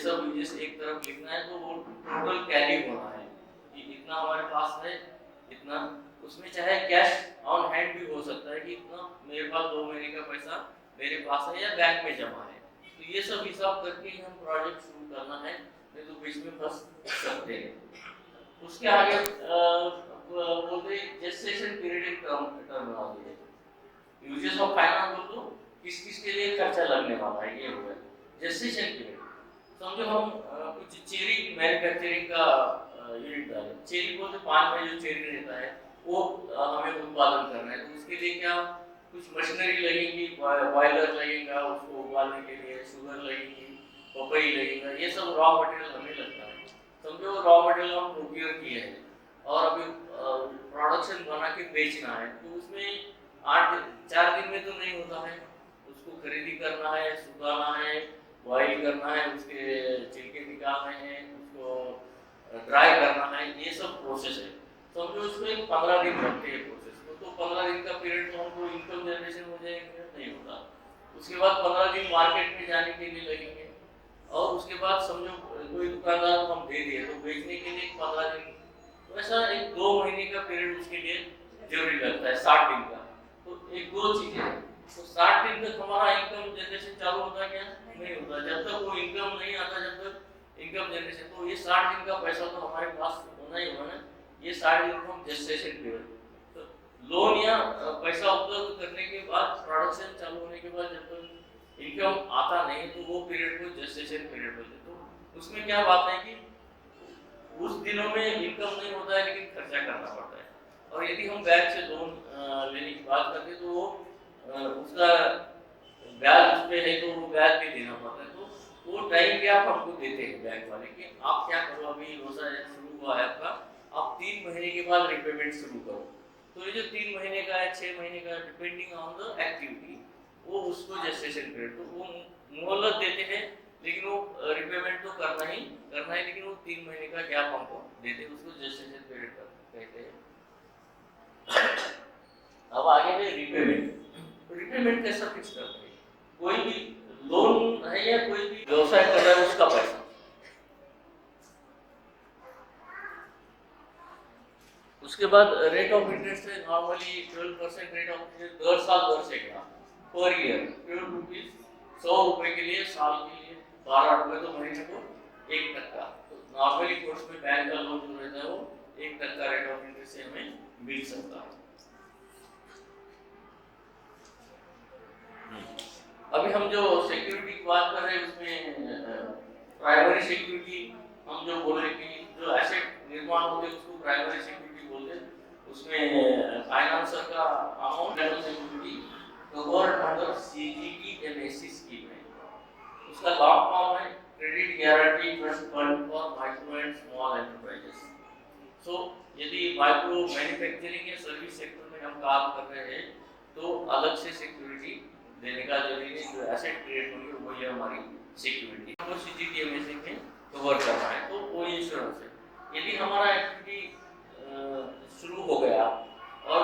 सब जैसे एक तरफ लिखना है तो वो टोटल कैरी होना है कि इतना हमारे पास है, इतना उसमें चाहे कैश ऑन हैंड भी हो सकता है कि इतना मेरे पास 2 महीने का पैसा मेरे पास है या बैंक में जमा है। तो ये सब हिसाब करके ही हम प्रोजेक्ट शुरू करना है, नहीं तो बीच में फंस सकते हैं। उसके आगे बोलते जेस्टेशन पीरियड टर्मिनोलॉजी है। यूजेस ऑफ फाइनेंस बोल तो किस किस के लिए खर्चा लगने वाला है ये होगा जेस्टेशन पीरियड। समझो हम कुछ चेरी मैन्युफैक्चरिंग का यूनिट डालें, चेरी बोलते पान में जो चेरी रहता है वो हमें उत्पादन करना है, तो उसके लिए क्या कुछ मशीनरी लगेगी, बॉयलर लगेगा उसको उबालने के लिए, शुगर लगेगी, पपई लगेगा, ये सब रॉ मटेरियल हमें लगता है। समझो रॉ मटेरियल हम प्रोक्योर किए हैं और अभी प्रोडक्शन बना के बेचना है, तो उसमें 4 दिन में तो नहीं होता है, उसको खरीदी करना है, सुखाना है, बॉइल करना है, उसके छिलके निकालने हैं, उसको ड्राई करना है, ये सब प्रोसेस है। तो हम जो उसमें 15 दिन लगते हैं प्रोसेस को, तो 15 दिन का पीरियड तो हमको इनकम जनरेशन हो जाएगा नहीं होता। उसके बाद 15 दिन मार्केट में जाने के लिए लगेंगे और उसके बाद समझो कोई दुकानदार को हम दे दिए तो बेचने के लिए 15 दिन, तो ऐसा एक 2 महीने का पीरियड उसके लिए जरूरी लगता है, 60 दिन का। तो एक दो चीजें हैं, तो 60 दिन तक हमारा इनकम जनरेशन चालू होता है क्या? नहीं होता। जब तक वो इनकम नहीं आता, जब तक इनकम जनरेशन, तो ये 60 दिन का पैसा तो हमारे पास होना ही होना। ये 60 दिन को हम जेस्टेशन पीरियड, तो लोन या पैसा उपलब्ध करने के बाद, प्रोडक्शन चालू होने के बाद जब तक इनकम आता नहीं तो वो पीरियड को जेस्टेशन पीरियड बोलते हैं। तो उसमें क्या बात है कि उस दिनों में इनकम नहीं होता है लेकिन खर्चा करना पड़ता है। और यदि हम बैंक से लोन लेने की बात करते हैं तो वो उसका ब्याज उस पे है तो वो ब्याज भी देना पड़ता है। तो वो टाइम गैप हमको देते हैं बैंक वाले कि आप क्या करो, अभी रोजा शुरू हुआ है आपका, आप 3 महीने के बाद रिपेमेंट शुरू करो। तो ये जो 3 महीने का है, 6 महीने का, डिपेंडिंग ऑन द एक्टिविटी, वो उसको जेस्टेशन पीरियड, तो वो मोहलत देते हैं लेकिन वो रिपेमेंट तो करना ही करना है, लेकिन वो 3 महीने का गैप हमको देते हैं, उसको जेस्टेशन पीरियड कहते हैं। अब आगे है रिपेमेंट। तो रिपेमेंट कैसा फिक्स करते हैं? कोई भी लोन है या कोई भी व्यवसाय कर रहा है उसका पैसा, उसके बाद रेट ऑफ इंटरेस्ट है नॉर्मली 12% रेट ऑफ इंटरेस्ट, 10 साल 10 सेकंड पर ईयर, 12 रुपीज, 100 रुपए के लिए साल के लिए, 12 रुपए तो महीने को 1%। तो नॉर्मली कोर्स में बैंक का लोन जो रहता है वो 1% रेट ऑफ इंटरेस्ट से हमें मिल सकता है। अभी हम जो सिक्योरिटी की बात कर रहे हैं उसमें प्राइमरी सिक्योरिटी हम जो बोल रहे कि जो एसेट निर्माण होते हैं उसको प्राइमरी सिक्योरिटी बोलते हैं। उसमें फाइनेंसर का amount security covered under CGTMSE scheme है। उसका लॉन्ग फॉर्म है credit guarantee trust fund for micro and small enterprises. So यदि माइक्रो मैन्युफैक्चरिंग या सर्विस सेक्टर में हम काम कर रहे हैं तो अलग से सिक्योरिटी देने का जरूरी नहीं, जो एसेट क्रिएट होंगे वही हमारी सिक्योरिटी वो CGTMSE में कवर करना है, तो वो इंश्योरेंस है। यदि हमारा एक्टिविटी शुरू हो गया और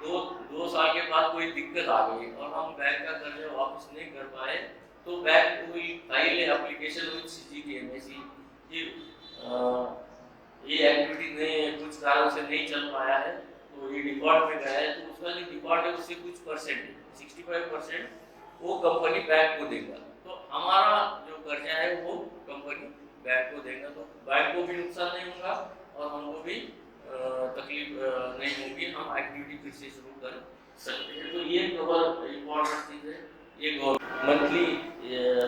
दो साल के बाद कोई दिक्कत आ गई और हम बैंक का कर्जा वापस नहीं कर पाए, तो बैंक कोई फाइल एप्लीकेशन विद CGTMSE कि ये एक्टिविटी नहीं कुछ कारण से नहीं चल पाया है, तो ये डिफॉल्ट में गया है, तो उसका जो डिफॉल्ट है उससे कुछ परसेंट 65% वो कंपनी बैंक को देगा। तो हमारा जो कर्जा है वो कंपनी बैंक को देगा, तो बैंक को भी नुकसान नहीं होगा और हमको भी तकलीफ नहीं होगी, हम एक्टिविटी फिर से शुरू कर सकते हैं। तो ये बहुत इम्पोर्टेंट चीज़ है। ये मंथली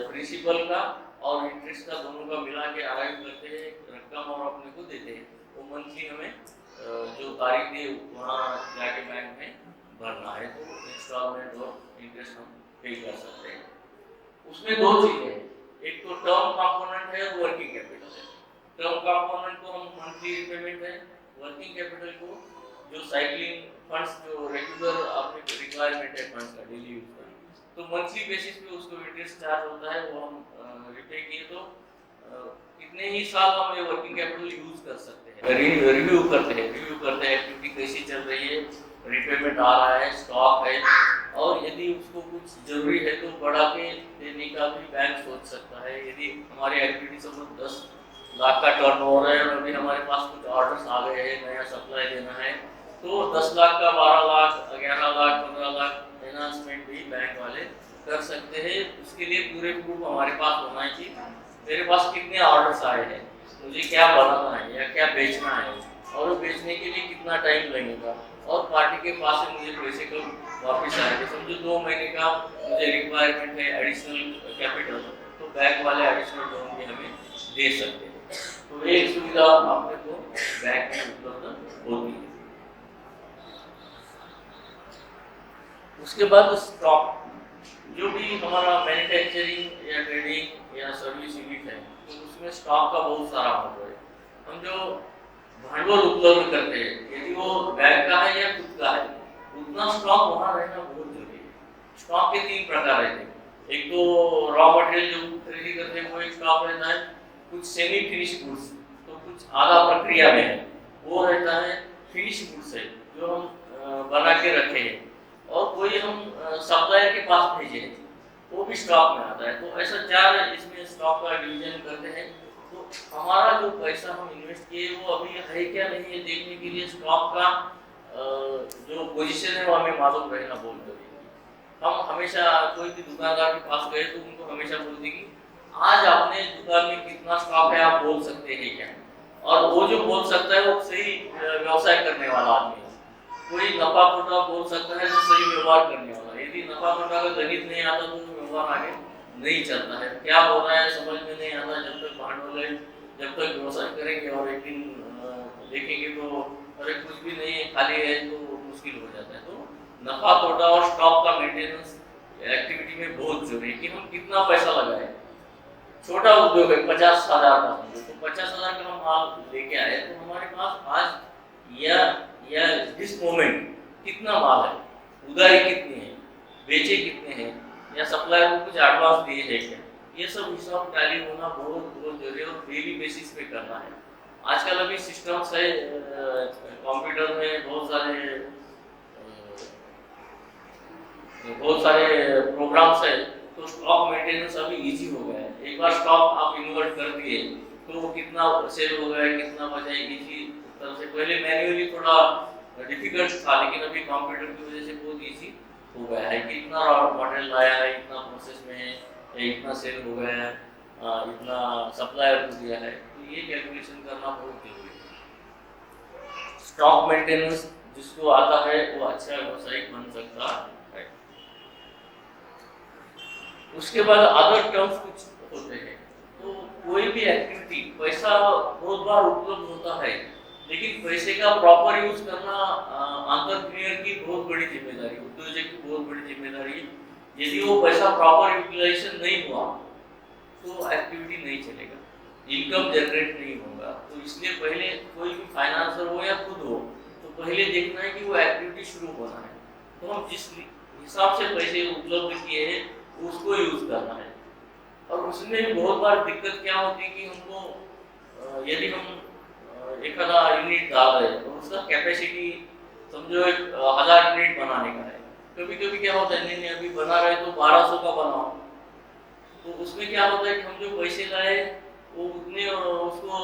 प्रिंसिपल का और इंटरेस्ट का दोनों का मिला के अराइव करते हैं रकम और अपने को देते हैं, वो मंथली हमें जो तारीख दे वहाँ जाके बैंक में भरना है, तो इंस्टॉलमेंट और इंटरेस्ट हम पे कर सकते हैं। उसमें दो चीजें हैं, एक तो टर्म कंपोनेंट है और वर्किंग कैपिटल है। टर्म कंपोनेंट को हम मंथली रिपेमेंट है, वर्किंग कैपिटल को जो साइक्लिंग फंड्स जो रेगुलर आपके रिक्वायरमेंट है फंड्स का डेली यूज का, तो मंथली बेसिस पे उसको इंटरेस्ट चार्ज होता है, वो हम रिपे किए तो कितने ही साल हम ये वर्किंग कैपिटल यूज कर सकते हैं। रिव्यू करते हैं एक्टिविटी कैसी चल रही है, रिपेमेंट आ रहा है, स्टॉक है और यदि उसको कुछ जरूरी है तो बढ़ा के देने का भी बैंक सोच सकता है। यदि हमारी एक्टिविटी सपोज 10 लाख का टर्नओवर है और अभी हमारे पास कुछ ऑर्डर्स आ गए हैं, नया सप्लाई देना है, तो 10 लाख का 12 लाख 11 लाख 15 लाख एनहांसमेंट भी बैंक वाले कर सकते हैं। उसके लिए पूरे प्रूफ हमारे पास होना चाहिए, मेरे पास कितने ऑर्डर्स आए हैं, मुझे क्या बनाना है या क्या बेचना है, और बेचने के लिए कितना टाइम लगेगा, और पार्टी के पास से मुझे पैसे कब वापस आएंगे। समझो 2 महीने का मुझे रिक्वायरमेंट है एडिशनल कैपिटल, तो बैंक वाले एडिशनल लोन भी हमें दे सकते हैं। तो एक सुविधा आपने को बैंक में उपलब्ध होती है। उसके बाद स्टॉक, जो भी हमारा मैन्युफैक्चरिंग या ट्रेडिंग या सर्विस यूनिट है, तो उसमें स्टॉक का बहुत सारा महत्व है। हम जो भांडवल उपलब्ध करते हैं, यदि वो बैंक का है या खुद का है, उतना स्टॉक वहाँ रहना बहुत जरूरी है। स्टॉक के 3 प्रकार रहते हैं। एक तो रॉ मटेरियल जो खरीदी करते हैं वो एक स्टॉक रहता है, कुछ सेमी फिनिश गुड्स, तो कुछ आधा प्रक्रिया में है, वो रहता है फिनिश गुड्स है जो हम बना के रखे हैं, और कोई हम सप्लायर के पास भेजे हैं, वो भी स्टॉक में आता है। तो ऐसा 4 इसमें स्टॉक का डिवीजन करते हैं। तो हमारा जो पैसा हम इन्वेस्ट किए वो अभी है क्या नहीं है देखने के लिए स्टॉक का जो पोजीशन है वो हमें मालूम रहना बहुत जरूरी है। हम हमेशा कोई भी दुकानदार के पास गए तो उनको हमेशा बोलते कि आज आपने दुकान में कितना स्टॉक है आप बोल सकते हैं क्या, और वो जो बोल सकता है वो सही व्यवसाय करने वाला आदमी है। कोई नफा घाटा बोल सकता है तो सही व्यवहार करने वाला। यदि नफा घाटा का गणित नहीं आता तो व्यवहार आगे नहीं चलता है, क्या हो रहा है समझ में नहीं आता। जब तक भांडवल है, जब तक व्यवसाय करेंगे और एक दिन देखेंगे तो अरे कुछ भी नहीं है, खाली है, तो मुश्किल हो जाता है। तो नफा घाटा और स्टॉक का मेंटेनेंस एक्टिविटी में बहुत जरूरी है कि हम कितना पैसा लगाए। छोटा उद्योग है 50,000 का, तो 50,000 का हम माल लेके आए तो हमारे पास आज या दिस मोमेंट कितना माल है, उधारी कितनी है, बेचे कितने हैं, या सप्लायर को कुछ एडवांस दिए है क्या, ये सब हिसाब टैली होना बहुत जरूरी है और डेली बेसिस पे करना है। आजकल अभी सिस्टम्स है कंप्यूटर में, बहुत सारे प्रोग्राम्स है, तो स्टॉक मेंटेनेंस अभी इजी हो गया है। एक बार स्टॉक आप इन्वर्ट कर दिए तो वो कितना सेल हो गया है, कितना बचा है, इजी तरह से। पहले मैन्युअली थोड़ा डिफिकल्ट था, लेकिन अभी कंप्यूटर की वजह से बहुत इजी हो गया है कि इतना मॉडल लाया है, इतना प्रोसेस में है, इतना सेल हो गया है, इतना सप्लायर को दिया है, तो ये कैलकुलेशन करना बहुत जरूरी है। स्टॉक मेंटेनेंस जिसको आता है वो अच्छा व्यावसायिक बन सकता है। उसके बाद अदर टर्म्स कुछ होते हैं। तो कोई भी एक्टिविटी, पैसा बहुत बार उपलब्ध होता है, लेकिन पैसे का प्रॉपर यूज करना एंटरप्रेन्योर की बहुत बड़ी जिम्मेदारी, उद्योजक की बहुत बड़ी जिम्मेदारी है। यदि वो पैसा प्रॉपर यूटिलाइजेशन नहीं हुआ तो एक्टिविटी नहीं चलेगा, इनकम जनरेट नहीं होगा। तो इसलिए पहले कोई भी फाइनेंसर हो या खुद हो, तो पहले देखना है कि वो एक्टिविटी शुरू होना है, तो हम जिस हिसाब से पैसे उपलब्ध किए हैं उसको यूज करना है। और उसमें भी बहुत बार दिक्कत क्या होती है कि हमको यदि हम एक आधा यूनिट डाल रहे हैं तो उसका कैपेसिटी समझो 1000 यूनिट बनाने का है। कभी कभी क्या होता है, नहीं अभी बना रहे तो 1200 का बनाओ, तो उसमें क्या होता है कि हम जो पैसे लाए वो उतने उसको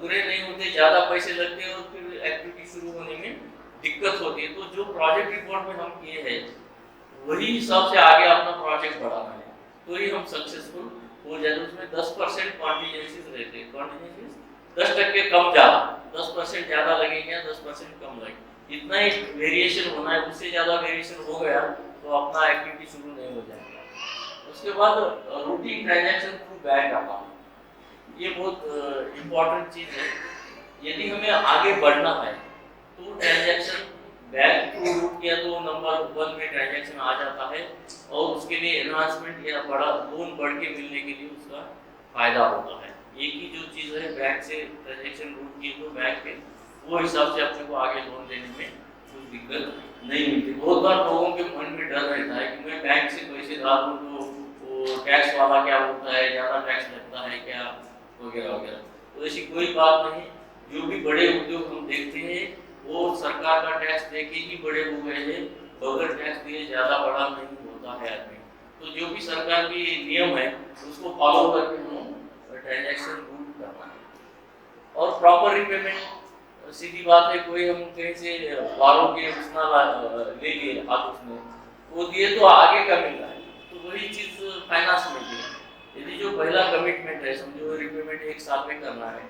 पूरे नहीं होते, ज़्यादा पैसे लगते हैं और फिर एक्टिविटी शुरू होने में दिक्कत होती है। तो जो प्रोजेक्ट रिपोर्ट में हम किए हैं वही हिसाब से आगे अपना प्रोजेक्ट बढ़ाना है, तो ही हम सक्सेसफुल हो जाए। उसमें 10% कॉन्टिजेंसीज रहते हैं, कॉन्टिजेंसीज 10% कम ज़्यादा, 10% ज़्यादा लगेंगे, 10% कम लगेंगे, इतना ही वेरिएशन होना है। उससे ज़्यादा वेरिएशन हो गया तो अपना एक्टिविटी शुरू नहीं हो जाएगा। उसके बाद routine transaction through bank account, ये बहुत इम्पोर्टेंट चीज़ है। यदि हमें आगे बढ़ना है तो ट्रांजैक्शन बैंक थ्रू रूट किया तो नंबर 1 में ट्रांजैक्शन आ जाता है, और उसके लिए एनहांसमेंट या बड़ा लोन बढ़ के मिलने के लिए उसका फायदा होता है। एक ही जो चीज़ है, बैंक से ट्रांजैक्शन रूट की तो बैंक पे वो हिसाब से अपने को आगे लोन देने में कुछ दिक्कत नहीं मिलती। बहुत बार लोगों के मन में डर रहता है कि मैं बैंक से पैसे डाल दूँ तो वो टैक्स वाला क्या होता है, ज़्यादा टैक्स लगता है क्या, वगैरह वगैरह। तो ऐसी कोई बात नहीं। जो भी बड़े उद्योग हम देखते हैं वो सरकार का टैक्स देके ही बड़े हो गए हैं, बगैर टैक्स दिए ज़्यादा बड़ा नहीं होता है आदमी। तो जो भी सरकार की नियम है उसको फॉलो करके हम ट्रांजैक्शन रूट करना है। और प्रॉपर रिपेमेंट, सीधी बात है, कोई हम कहीं से बारो के उसना ले लिए हाथ उसमें, वो दिए तो आगे का मिल रहा है, तो वही चीज़ फाइनेंस में भी है। यदि जो पहला कमिटमेंट है, समझो रिपेमेंट 1 साल में करना है,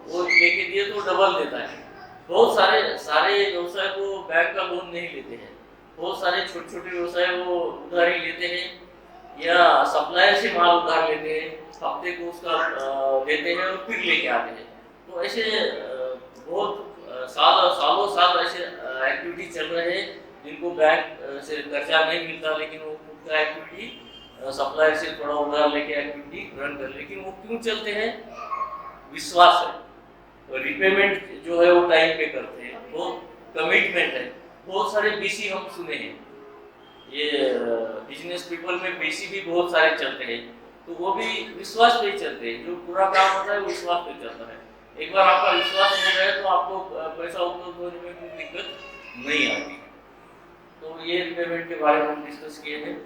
वो लेके दिए तो डबल देता है। बहुत सारे सारे व्यवसाय को बैंक का लोन नहीं लेते हैं, बहुत सारे छोटे छोटे व्यवसाय वो उधारी लेते हैं या सप्लायर से माल उधार लेते हैं, हफ्ते को उसका देते हैं और फिर लेके आते हैं। तो ऐसे बहुत सालों साल ऐसे एक्टिविटी चल रहे हैं जिनको बैंक से कर्जा नहीं मिलता, लेकिन वो खुद का एक्टिविटी सप्लायर से थोड़ा उधार लेके एक्टिविटी रन कर, लेकिन वो क्यों चलते हैं? विश्वास है, रिपेमेंट जो है वो टाइम पे करते हैं, वो कमिटमेंट है। बहुत सारे बीसी हम सुने हैं, ये बिजनेस पीपल में बीसी भी बहुत सारे चलते हैं, तो वो भी विश्वास पे ही चलते हैं। जो पूरा काम होता है वो विश्वास पे चलता है। एक बार आपका विश्वास हो गया तो आपको पैसा उपलब्ध होने में कोई दिक्कत नहीं आती। तो ये रिपेमेंट के बारे में हम डिस्कस किए हैं।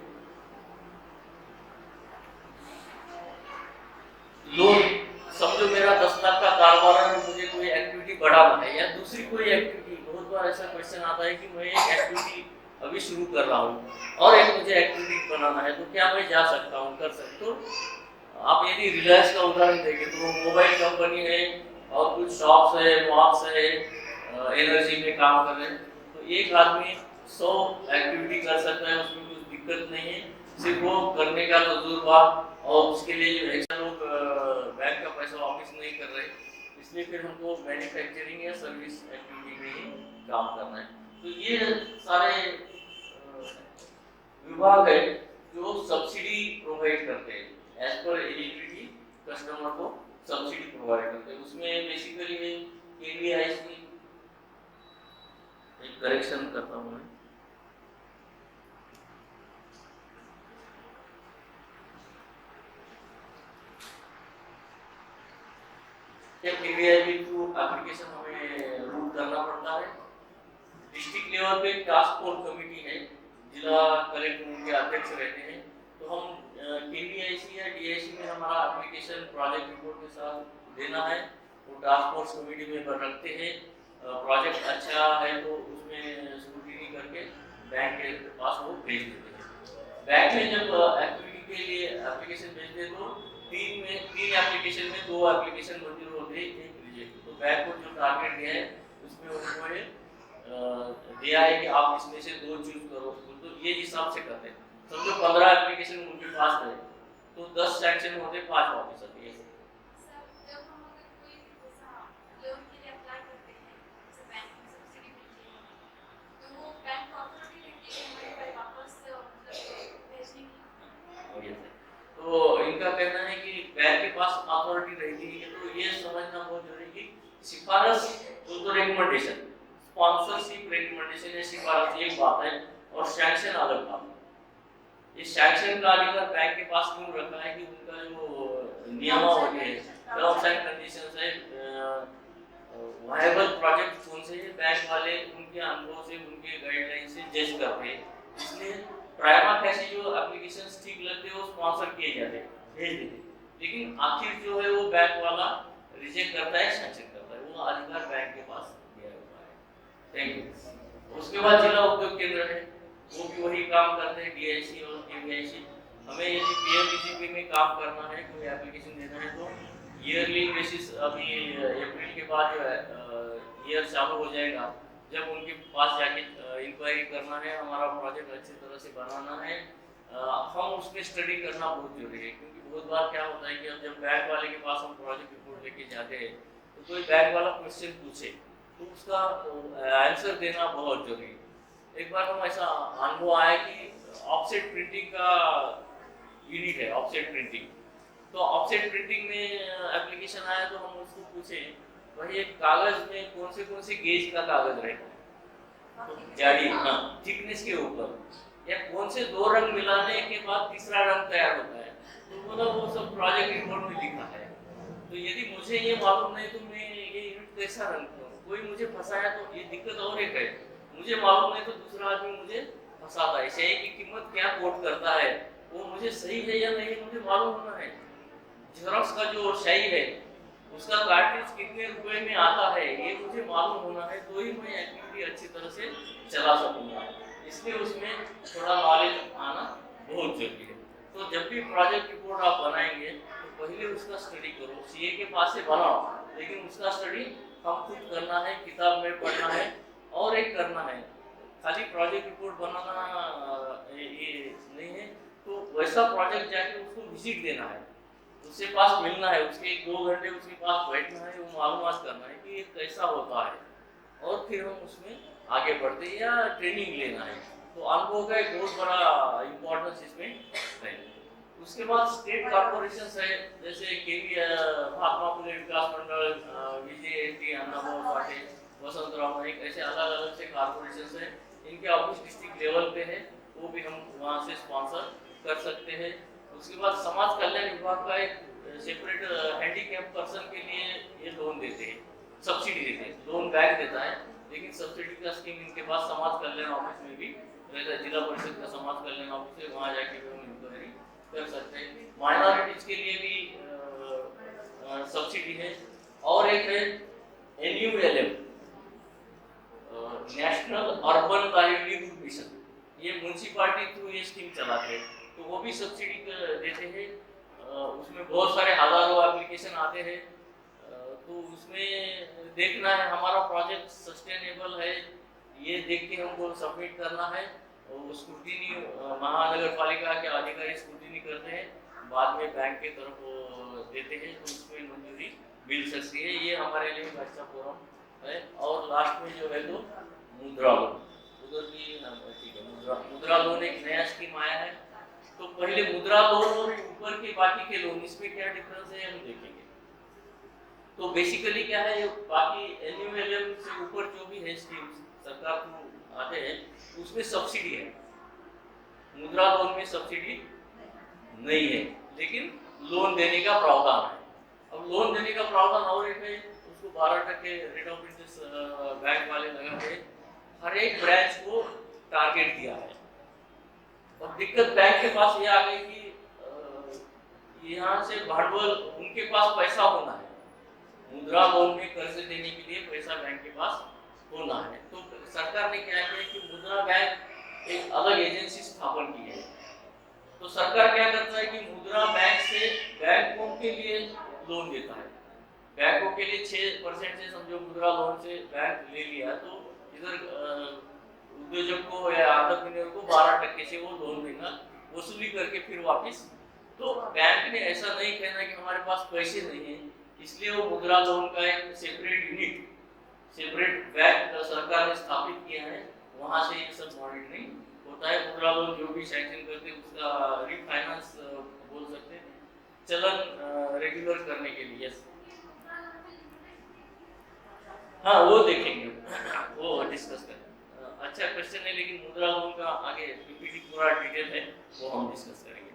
लोन, समझो मेरा 10 लाख का कारोबार है, मुझे कोई एक्टिविटी बढ़ाना है या दूसरी कोई एक्टिविटी, बहुत बार ऐसा क्वेश्चन आता है कि मैं एक एक्टिविटी अभी शुरू कर रहा हूँ और एक मुझे एक्टिविटी बनाना है, तो क्या मैं जा सकता हूँ, कर सकता हूँ? आप यदि रिलायंस का उदाहरण देखें तो मोबाइल कंपनी है और कुछ शॉप्स है, मॉल्स है, एनर्जी में काम कर रहे हैं, तो एक आदमी 100 एक्टिविटी कर सकता है, उसमें कुछ दिक्कत नहीं है। सिर्फ वो करने का तजुर्बा और उसके लिए जो ऐसा लोग बैंक का पैसा वापस नहीं कर रहे, इसलिए फिर हमको मैन्युफैक्चरिंग या सर्विस एक्टिविटी में ही काम करना है। तो ये सारे विभाग है जो सब्सिडी प्रोवाइड करते हैं, एज पर एलिजिबिलिटी कस्टमर को सब्सिडी प्रोवाइड करते हैं। उसमें बेसिकली है केवीआईसी, एक करेक्शन करता हूँ मैं, केवीआईसी थ्रू एप्लीकेशन हमें रूट करना पड़ता है। डिस्ट्रिक्ट लेवल पे टास्क फोर्स कमेटी है, जिला कलेक्टर उनके अध्यक्ष रहते हैं, तो हम केवीआईसी या डीआईसी में हमारा एप्लीकेशन प्रोजेक्ट रिपोर्ट के साथ देना है, वो टास्क फोर्स कमेटी में रखते हैं। प्रोजेक्ट अच्छा है तो उसमें स्क्रूटिनी करके बैंक के पास वो भेज देते हैं। बैंक में जब एक्टिविटी के लिए एप्लीकेशन भेजते हैं तो तीन एप्लीकेशन में 2 एप्लीकेशन मंजूर होते हैं, एक रिजेक्ट। तो बैंक को जो टारगेट दिया है उसमें उनको दिया है कि आप इसमें से 2 चूज करो, तो ये हिसाब से करते हैं। समझो 15 एप्लीकेशन उनके पास है तो 10 सैंक्शन होते, 5 वापस आते हैं। तो इनका कहना है कि बैंक के पास अथॉरिटी रहती है, तो ये समझना बहुत जरूरी है कि सिफारिश तो रिकमेंडेशन, स्पॉन्सरशिप रिकमेंडेशन या सिफारिश एक बात है और सैंक्शन अलग बात है। इस सैंक्शन का अधिकार बैंक के पास क्यों रखा है कि उनका जो नियमावली है, टर्म्स एंड कंडीशंस है, वायबल प्रोजेक्ट कौन से हैं, बैंक वाले उनके अनुभव से, उनके गाइडलाइन से जज करते हैं। इसलिए प्राइमा फैसी जो एप्लीकेशंस ठीक लगते हैं वो स्पॉन्सर किए जाते हैं, भेज देते हैं, लेकिन आखिर जो है वो बैंक वाला रिजेक्ट करता है, सैंक्शन करता है, वो अधिकार बैंक के पास दिया हुआ है। Thank you. उसके बाद जिला उद्योग केंद्र है, वो भी वही काम करते हैं, डीआईसी और केवीआईसी। हमें यदि पीएमबीजीपी में काम करना है, कोई एप्लीकेशन देना है, तो ईयरली बेसिस, अभी अप्रैल के बाद जो है ईयर चालू हो जाएगा, जब उनके पास जाके इंक्वायरी करना है, हमारा प्रोजेक्ट अच्छी तरह से बनाना है, हम उसमें स्टडी करना बहुत जरूरी है। क्योंकि बहुत बार क्या होता है कि जब बैंक वाले के पास हम प्रोजेक्ट रिपोर्ट लेके जाते हैं तो कोई बैंक वाला क्वेश्चन पूछे तो उसका आंसर देना बहुत जरूरी है। एक बार हम ऐसा अनुभव आया कि ऑफसेट प्रिंटिंग का यूनिट है, ऑफसेट प्रिंटिंग, तो ऑफसेट प्रिंटिंग में एप्लीकेशन आया तो हम उसको पूछे वही एक कागज में कौन से गेज का कागज रहता है, तो जाली, हाँ, थिकनेस के ऊपर, या कौन से 2 रंग मिलाने के बाद तीसरा रंग तैयार होता है, तो मतलब वो सब प्रोजेक्ट रिपोर्ट में लिखा है। तो यदि मुझे ये मालूम नहीं तो मैं ये यूनिट कैसा रंग करूँ, कोई मुझे फंसाया तो ये दिक्कत और एक है, मुझे मालूम नहीं तो दूसरा आदमी मुझे फंसाता है। शाही की कीमत क्या कोट करता है वो मुझे सही है या नहीं मुझे मालूम होना है। जेरोक्स का जो शाही है उसका कार्ट्रिज कितने रुपए में आता है ये मुझे मालूम होना है, तो ही मैं एक्टिविटी अच्छी तरह से चला सकूंगा। इसलिए उसमें थोड़ा नॉलेज आना बहुत जरूरी है। तो जब भी प्रोजेक्ट रिपोर्ट आप बनाएंगे तो पहले उसका स्टडी करो। सीए के पास से बनाओ, लेकिन उसका स्टडी हम खुद करना है, किताब में पढ़ना है और एक करना है। खाली प्रोजेक्ट रिपोर्ट बनाना ये नहीं है, तो वैसा प्रोजेक्ट जाके उसको विजिट देना है, उसके पास मिलना है, उसके 2 घंटे उसके पास बैठना है, वो मालूमात करना है कि ये कैसा होता है, और फिर हम उसमें आगे बढ़ते हैं या ट्रेनिंग लेना है। तो अनुभव का एक बहुत बड़ा इम्पोर्टेंस इसमें है। उसके बाद स्टेट कॉर्पोरेशन है, जैसे महात्मा फुले विकास मंडल, विजय अन्नाभाऊ पाटे, वसंतराव नाइक, ऐसे अलग अलग से कॉर्पोरेशन है। इनके ऑफिस डिस्ट्रिक्ट लेवल पे है, वो भी हम वहाँ से स्पॉन्सर कर सकते हैं। उसके बाद समाज कल्याण विभाग का एक सेपरेट हैंडीकैप पर्सन के लिए ये लोन देते हैं, सब्सिडी देते हैं। लोन बैंक देता है, लेकिन सब्सिडी का स्कीम इनके पास समाज कल्याण ऑफिस में भी रहता है। जिला परिषद का समाज कल्याण ऑफिस है, वहाँ जाके भी हम इंक्वायरी कर सकते हैं। माइनॉरिटीज के लिए भी सब्सिडी है। और एक है NULM, national urban livelihood mission, ये म्यूनसिपालिटी थ्रू ये स्कीम चलाते हैं, तो वो भी सब्सिडी देते हैं। उसमें बहुत सारे हजारों एप्लीकेशन आते हैं, तो उसमें देखना है हमारा प्रोजेक्ट सस्टेनेबल है, ये देख के हमको सबमिट करना है। और स्क्रूटिनी महानगर पालिका के अधिकारी स्क्रूटिनी करते हैं, बाद में बैंक के तरफ देते हैं, तो उसमें मंजूरी मिल सकती है। ये हमारे लिए अच्छा फोरम है। और लास्ट में जो है तो मुद्रा लोन, उधर भी ठीक है। मुद्रा लोन एक नया स्कीम आया है, तो पहले मुद्रा लोन और ऊपर के बाकी के लोन, इसमें क्या डिफरेंस है हम देखेंगे। तो बेसिकली क्या है, बाकी NULM से ऊपर जो भी है स्कीम सरकार को आते हैं, उसमें सब्सिडी है। मुद्रा लोन में सब्सिडी नहीं है, लेकिन लोन देने का प्रावधान है। अब लोन देने का प्रावधान और एक है, उसको 12% रेट ऑफ इंटरेस्ट बैंक वाले लगाते हैं, हर एक ब्रांच को टारगेट दिया है। और दिक्कत बैंक के पास ये आ गई कि यहाँ से भांडवल उनके पास पैसा होना है, मुद्रा लोन में कर्ज देने के लिए पैसा बैंक के पास होना है। तो सरकार ने क्या किया कि मुद्रा बैंक एक अलग एजेंसी स्थापन की है। तो सरकार क्या करता है कि मुद्रा बैंक से बैंकों के लिए लोन देता है। बैंकों के लिए 6% से समझो मुद्रा लोन से बैंक ले लिया, तो इधर उद्योजक को या एंटरप्रेन्योर को 12% से वो लोन देगा, वसूली करके फिर वापस। तो बैंक ने ऐसा नहीं कहना कि हमारे पास पैसे नहीं है, इसलिए वो मुद्रा लोन का एक सेपरेट यूनिट, सेपरेट बैंक सरकार ने स्थापित किया है, वहां से ये सब मॉनिटरिंग होता है। मुद्रा लोन जो भी सैंक्शन करते हैं उसका रिफाइनेंस बोल सकते हैं, चलन रेगुलर करने के लिए। हाँ वो देखेंगे, वो डिस्कस करेंगे। अच्छा क्वेश्चन है, लेकिन मुद्रा लोन का आगे PPT पूरा डिटेल है, वो हम डिस्कस करेंगे।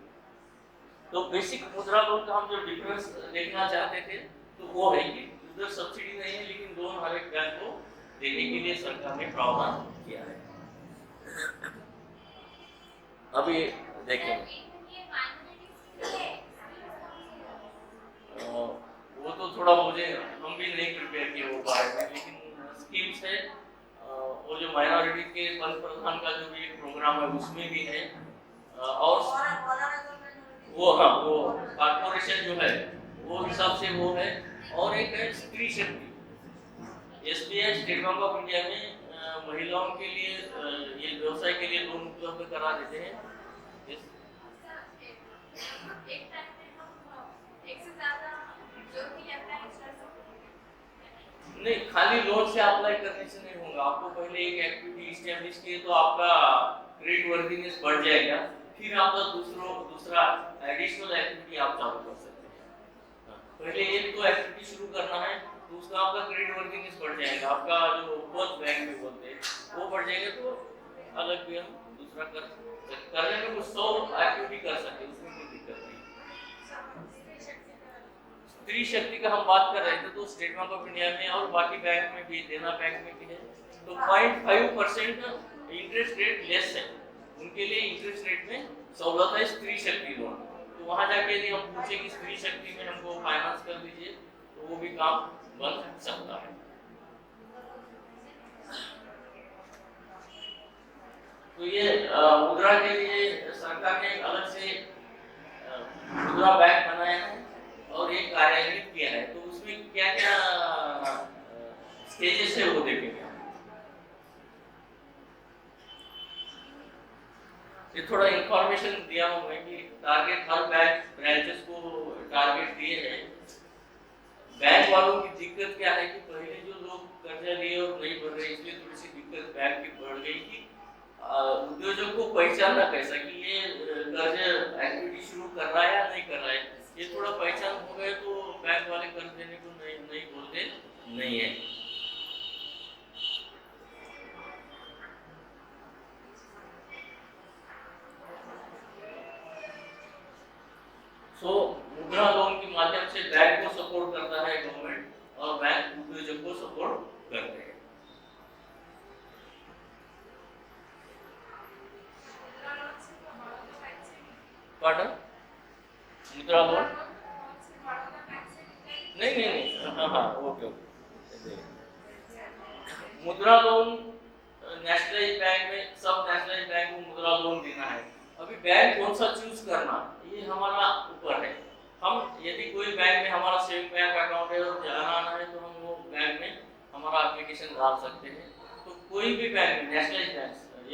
तो बेसिक मुद्रा लोन का हम जो डिफरेंस देखना चाहते थे, तो वो है कि उधर सब्सिडी नहीं है, लेकिन लोन हर एक बैंक को देने के लिए सरकार ने प्रावधान किया है। अभी देखेंगे वो तो थोड़ा मुझे, हम भी नहीं प्रिपेयर किए वो बारे में, लेकिन स्कीम्स है। वो जो माइनॉरिटी के पंच प्रधान का जो भी प्रोग्राम है उसमें भी है। और वो हाँ वो कॉर्पोरेशन जो है वो हिसाब से वो है। और एक है स्त्री शक्ति, SBI state bank of India में महिलाओं के लिए ये व्यवसाय के लिए लोन उपलब्ध करा देते हैं। नहीं, खाली लोन से अप्लाई करने से नहीं होगा, आपको पहले एक एक्टिविटी इस्टेब्लिश किए तो आपका क्रेडिट वर्दीनेस बढ़ जाएगा, फिर आपका दूसरा एडिशनल एक्टिविटी आप चालू कर सकते हैं। पहले एक तो एक्टिविटी शुरू करना है, तो उसका आपका क्रेडिट वर्दीनेस बढ़ जाएगा, आपका जो बहुत बैंक में बोलते हैं वो बढ़ जाएगा, तो अलग भी हम दूसरा करने में कुछ 100 एक्टिविटी कर सकते हैं, उसमें कोई दिक्कत नहीं। स्त्री शक्ति का हम बात कर रहे थे, तो स्टेट बैंक ऑफ इंडिया में और बाकी बैंक में भी, देना बैंक में भी है, तो 0.5% इंटरेस्ट रेट लेस है उनके लिए इंटरेस्ट रेट में सहूलत है स्त्री शक्ति लोन। तो वहाँ जाके यदि हम पूछे कि स्त्री शक्ति में हमको फाइनेंस कर दीजिए तो वो भी काम बन सकता है। तो ये मुद्रा के लिए सरकार ने एक अलग से मुद्रा बैंक बनाया है और एक कार्यान्वित किया है। तो उसमें क्या क्या स्टेजेस है वो देखेंगे। ये थोड़ा इंफॉर्मेशन दिया हूँ मैं कि टारगेट हर बैंक ब्रांचेस को टारगेट दिए हैं। बैंक वालों की दिक्कत क्या है कि पहले जो लोग कर्जा लिए और नहीं भर रहे, इसलिए थोड़ी सी दिक्कत बैंक की बढ़ गई कि उद्योजक को पहचानना कैसा कि ये कर्ज एक्टिविटी शुरू कर रहा है या नहीं कर रहा है। ये थोड़ा पहचान हो गए तो बैंक वाले कर्ज देने को नहीं बोलते नहीं है। मुद्रा लोन के माध्यम से बैंक को सपोर्ट करता है गवर्नमेंट और बैंक उद्योजक को सपोर्ट करते हैं। मुद्रा लोन नहीं हाँ ओके। मुद्रा लोन नेशनलाइज बैंक में, सब नेशनलाइज बैंक को मुद्रा लोन देना है। अभी बैंक कौन सा चूज करना ये हमारा ऊपर है। हम यदि कोई बैंक में हमारा सेविंग बैंक अकाउंट है और जाना आना है तो हम वो बैंक में हमारा एप्लीकेशन डाल सकते हैं। तो कोई भी बैंक में नेशनलाइज बैंक,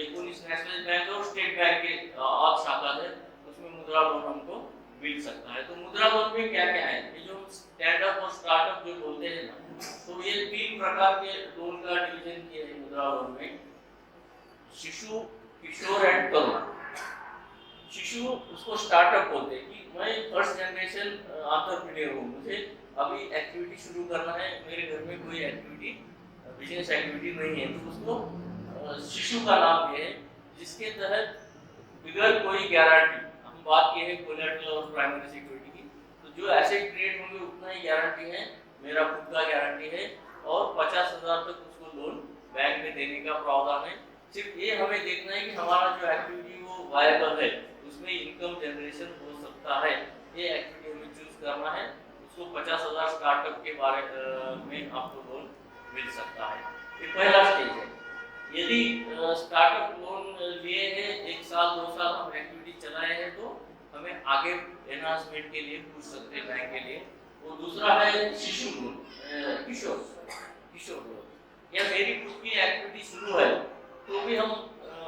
19 नेशनलाइज बैंक और स्टेट बैंक के 8 शाखा है, उसमें मुद्रा लोन हमको मिल सकता है। तो मुद्रा लोन में क्या क्या है, ये जो स्टैंडअप और स्टार्टअप जो बोलते हैं ना, तो ये 3 प्रकार के लोन का डिवीजन किया है मुद्रा लोन में। शिशु, किशोर एंड तरुण। शिशु उसको स्टार्टअप बोलते हैं कि मैं फर्स्ट जनरेशन एंटरप्रेन्योर हूँ, मुझे अभी एक्टिविटी शुरू करना है, मेरे घर में कोई एक्टिविटी बिजनेस एक्टिविटी नहीं है, तो उसको शिशु का नाम ये है जिसके तहत बगैर कोई गारंटी, हम बात की है कोलैटरल और प्राइमरी सिक्योरिटी की, तो जो एसेट क्रिएट होंगे उतना ही गारंटी है, मेरा खुद का गारंटी है और 50,000 तक उसको लोन बैंक में देने का प्रावधान है। सिर्फ ये हमें देखना है कि हमारा जो एक्टिविटी वो वायबल है, उसमें इनकम जनरेशन हो सकता है, ये एक्टिविटी हमें चूज करना है। उसको 50,000 स्टार्टअप के बारे में आपको लोन मिल सकता है। ये पहला स्टेज है। यदि स्टार्टअप लोन लिए हैं, 1 साल 2 साल हम एक्टिविटी चलाए हैं, तो हमें आगे एनहांसमेंट के लिए पूछ सकते हैं बैंक के लिए। वो दूसरा है शिशु लोन, किशोर लोन। या मेरी खुद की एक्टिविटी शुरू है तो भी हम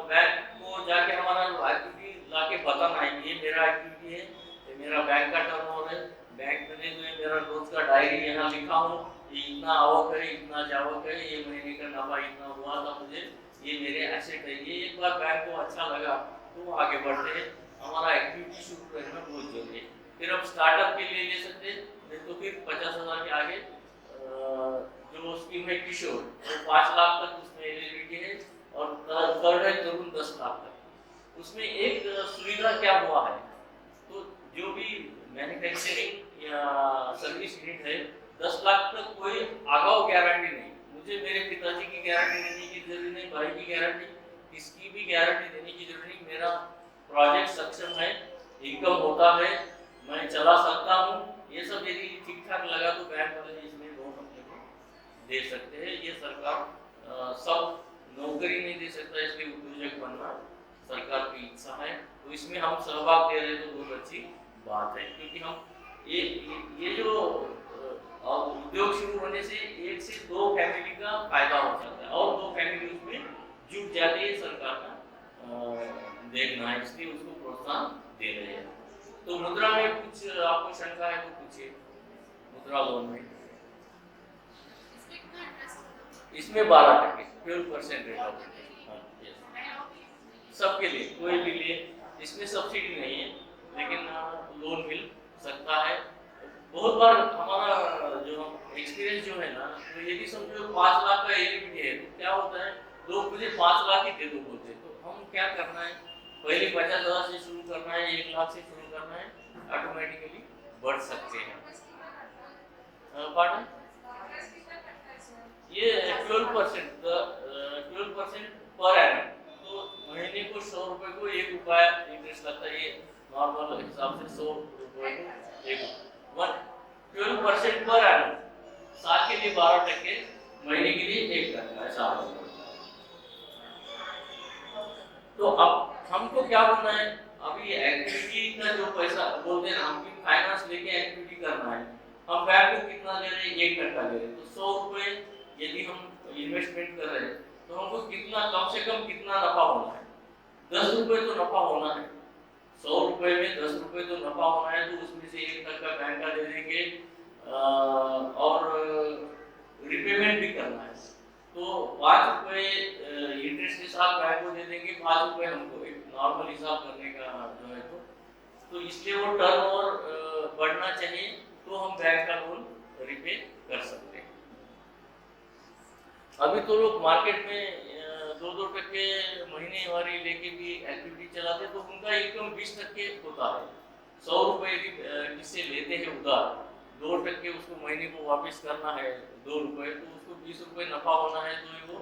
बैंक को जाके हमारा एक्टिविटी लाके बताना है कि ये मेरा एक्टिविटी है, ये मेरा बैंक का टर्नओवर है, बैंक में जो मेरा रोज का डायरी यहाँ लिखा हूँ, ये इतना आवक है, इतना जावक है, ये महीने का नफा इतना हुआ था मुझे, ये मेरे एसेट है। ये एक बार बैंक को अच्छा लगा तो आगे बढ़ते हैं। हमारा एक्टिविटी शुरू रहना बहुत जरूरी है। फिर हम स्टार्टअप के लिए ले सकते हैं, नहीं तो फिर 50,000 के आगे जो स्कीम है किशोर, वो 5 लाख तक उसमें एलिजिबिलिटी है और थर्ड है तरुण 10 लाख तक। उसमें एक सुविधा क्या हुआ है, तो जो भी मैन्युफैक्चरिंग या सर्विस यूनिट है 10 लाख तक कोई आगाव गारंटी नहीं, मुझे मेरे पिताजी की गारंटी देने की जरूरत नहीं, भाई की गारंटी, किसकी भी गारंटी देने की जरूरत नहीं। मेरा प्रोजेक्ट सक्षम है, इनकम होता है, मैं चला सकता हूँ, ये सब यदि ठीक ठाक लगा तो बैंक वाले इसमें लोन अपने को दे सकते हैं। ये सरकार सब नौकरी नहीं दे सकता, इसलिए उद्योजक बनना सरकार की इच्छा है, तो इसमें हम सहभाग दे रहे तो बहुत अच्छी बात है। क्योंकि हम ये जो उद्योग शुरू होने से 1 से 2 फैमिली का फायदा हो सकता है और 2 फैमिली उसमें जुट जाती है, सरकार का देखना है, इसलिए उसको प्रोत्साहन दे रहे हैं। तो मुद्रा में कुछ आपको शंका है तो पूछिए। मुद्रा लोन में इसमें 12% 12% रेट ऑफ सबके लिए, कोई भी लिए, इसमें सब्सिडी नहीं है लेकिन लोन मिल सकता है। बहुत बार हमारा जो एक्सपीरियंस जो है ना, तो यदि समझो 5 लाख का एलिजिबिलिटी है तो क्या होता है, लोग मुझे 5 लाख ही दे दो बोलते हैं, तो हम क्या करना है, पहले 50,000 से शुरू करना है, 1 लाख से शुरू करना है, ऑटोमेटिकली बढ़ सकते हैं। पार्टन ये 12% पर एनम, तो महीने महीने को 100 रुपए को 1 रुपया इंटरेस्ट लगता है। ये नॉर्मल हिसाब से 100 रुपए को 12% पर एनम, साल के लिए 12%, महीने के लिए 1%, ऐसा होगा। तो अब हमको क्या करना है, अभी एक्टिविटी का जो पैसा बोलते हैं हम कि फाइनेंस लेके एक्टिविटी करना है, हम बैंक को कितना ले रहे हैं, 1% ले रहे हैं। तो 100 रुपए यदि हम इन्वेस्टमेंट कर रहे हैं तो हमको कितना, कम से कम कितना नफा होना है, 10 रुपए तो नफा होना है। 100 रुपए में 10 रुपए तो नफा होना है, तो उसमें से 1% बैंक का दे देंगे और रिपेमेंट भी करना है। तो 5 रुपए इंटरेस्ट के साथ बैंक को दे देंगे, 5 रुपए हमको, एक नॉर्मल हिसाब करने का जो है। तो इसलिए वो टर्न और बढ़ना चाहिए, तो हम बैंक का लोन रिपे कर सकते हैं। अभी तो लोग मार्केट में 2-2% महीने वाली लेके भी एक्टिविटी चलाते, तो उनका इनकम 20% होता है। 100 रुपए किससे लेते हैं उधार, 2% उसको महीने को वापस करना है 2 रुपए, तो उसको 20 रुपए नफा होना है, तो वो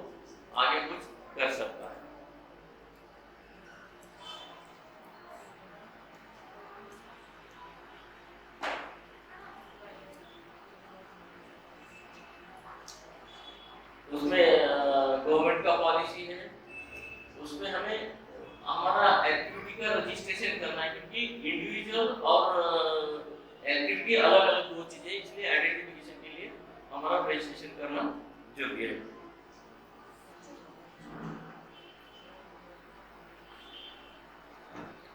आगे कुछ कर सकता है। उसमें गवर्नमेंट का पॉलिसी है, उसमें हमें हमारा एक्टिविटी का रजिस्ट्रेशन करना है, क्योंकि इंडिविजुअल और एक्टिविटी अलग अलग दो चीजें, इसलिए आइडेंटिफिकेशन के लिए हमारा रजिस्ट्रेशन करना जरूरी है।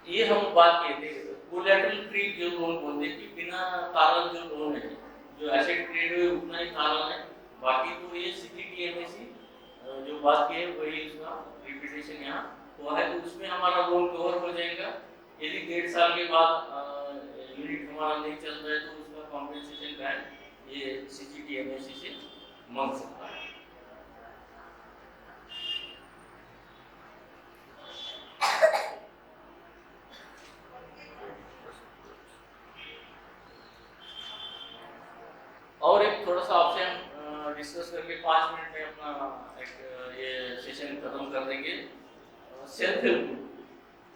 ये हम बात किए थे कोलैटरल फ्री जो लोन बोलते हैं, कि बिना कारण जो लोन है, जो एसेट ट्रेड हुए उतना ही कारण है, बाकी तो ये CGTMSE जो बात की है वही उसका रिपीटेशन यहाँ हुआ है। तो उसमें हमारा लोन कवर हो जाएगा। यदि 1.5 साल के बाद यूनिट हमारा नहीं चल रहा है, तो उसका कॉम्पेंसेशन बैंक ये CGTMSE से मांग सकता है। और एक थोड़ा सा आपसे हम डिस्कस करके 5 मिनट में अपना एक ये सेशन खत्म कर देंगे। सेल्फ हेल्प ग्रुप,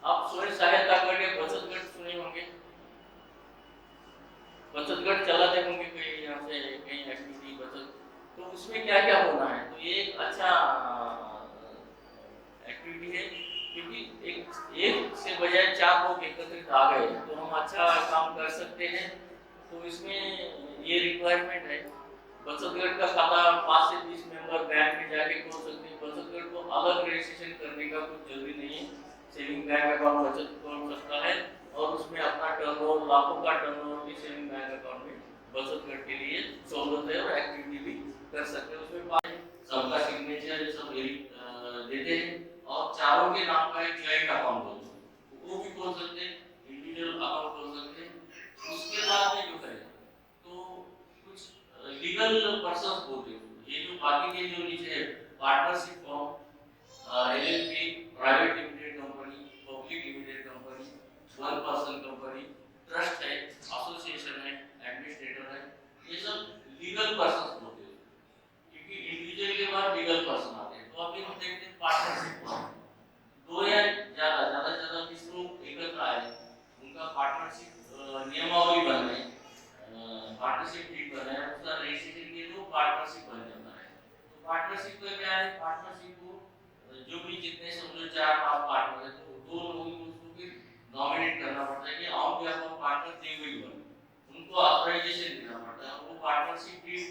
आप स्वयं सहायता गट या बचत गट सुने होंगे, बचत गट चलाते होंगे कहीं, यहाँ से कहीं एक्टिविटी बचत, तो उसमें क्या क्या होना है। तो ये एक अच्छा एक्टिविटी है, क्योंकि एक से बजाय 4 लोग एकत्रित आ गए तो हम अच्छा काम कर सकते हैं। तो इसमें ये रिक्वायरमेंट है, बचत गट का खाता 5 से 20 मेंबर बैंक में जाके खोल सकते हैं। बचत गट को अलग रजिस्ट्रेशन करने का कुछ जरूरी नहीं है, सेविंग बैंक अकाउंट बचत खोल सकता है, और उसमें अपना टर्नओवर, लाखों का टर्नओवर भी सेविंग बैंक अकाउंट में बचत गट के लिए सहूलत है, और एक्टिविटी भी कर सकते हैं। उसमें सबका सिग्नेचर ये सब देते हैं, और चारों के नाम का एक ज्वाइंट अकाउंट होता है, वो भी खोल सकते हैं, इंडिविजुअल अकाउंट खोल सकते हैं। उसके बाद में जो है तो कुछ लीगल पर्सन बोलते हैं, ये जो बाकी के जो नीचे है, partnership form, LLP, private limited company, public limited company, one person company, trust है, एसोसिएशन है, एडमिनिस्ट्रेटर है, ये सब लीगल पर्सन होते हैं, क्योंकि इंडिविजुअल के बाद लीगल पर्सन आते हैं। तो अभी हम देखते हैं पार्टनरशिप, 2 या ज्यादा 20 लोग एकत्र आए, उनका पार्टनरशिप नियमावली बन रही, पार्टनरशिप डीड बना है, उसका रजिस्ट्रेशन के लिए पार्टनरशिप बन जाता है। तो पार्टनरशिप का क्या है, पार्टनरशिप को जो भी जितने समझो 4-5 पार्टनर है, तो 2 लोगों को उसको फिर नॉमिनेट करना पड़ता है कि ऑन बिहाफ ऑफ पार्टनर दे हुई बन, उनको ऑथराइजेशन देना पड़ता है। वो पार्टनरशिप डीड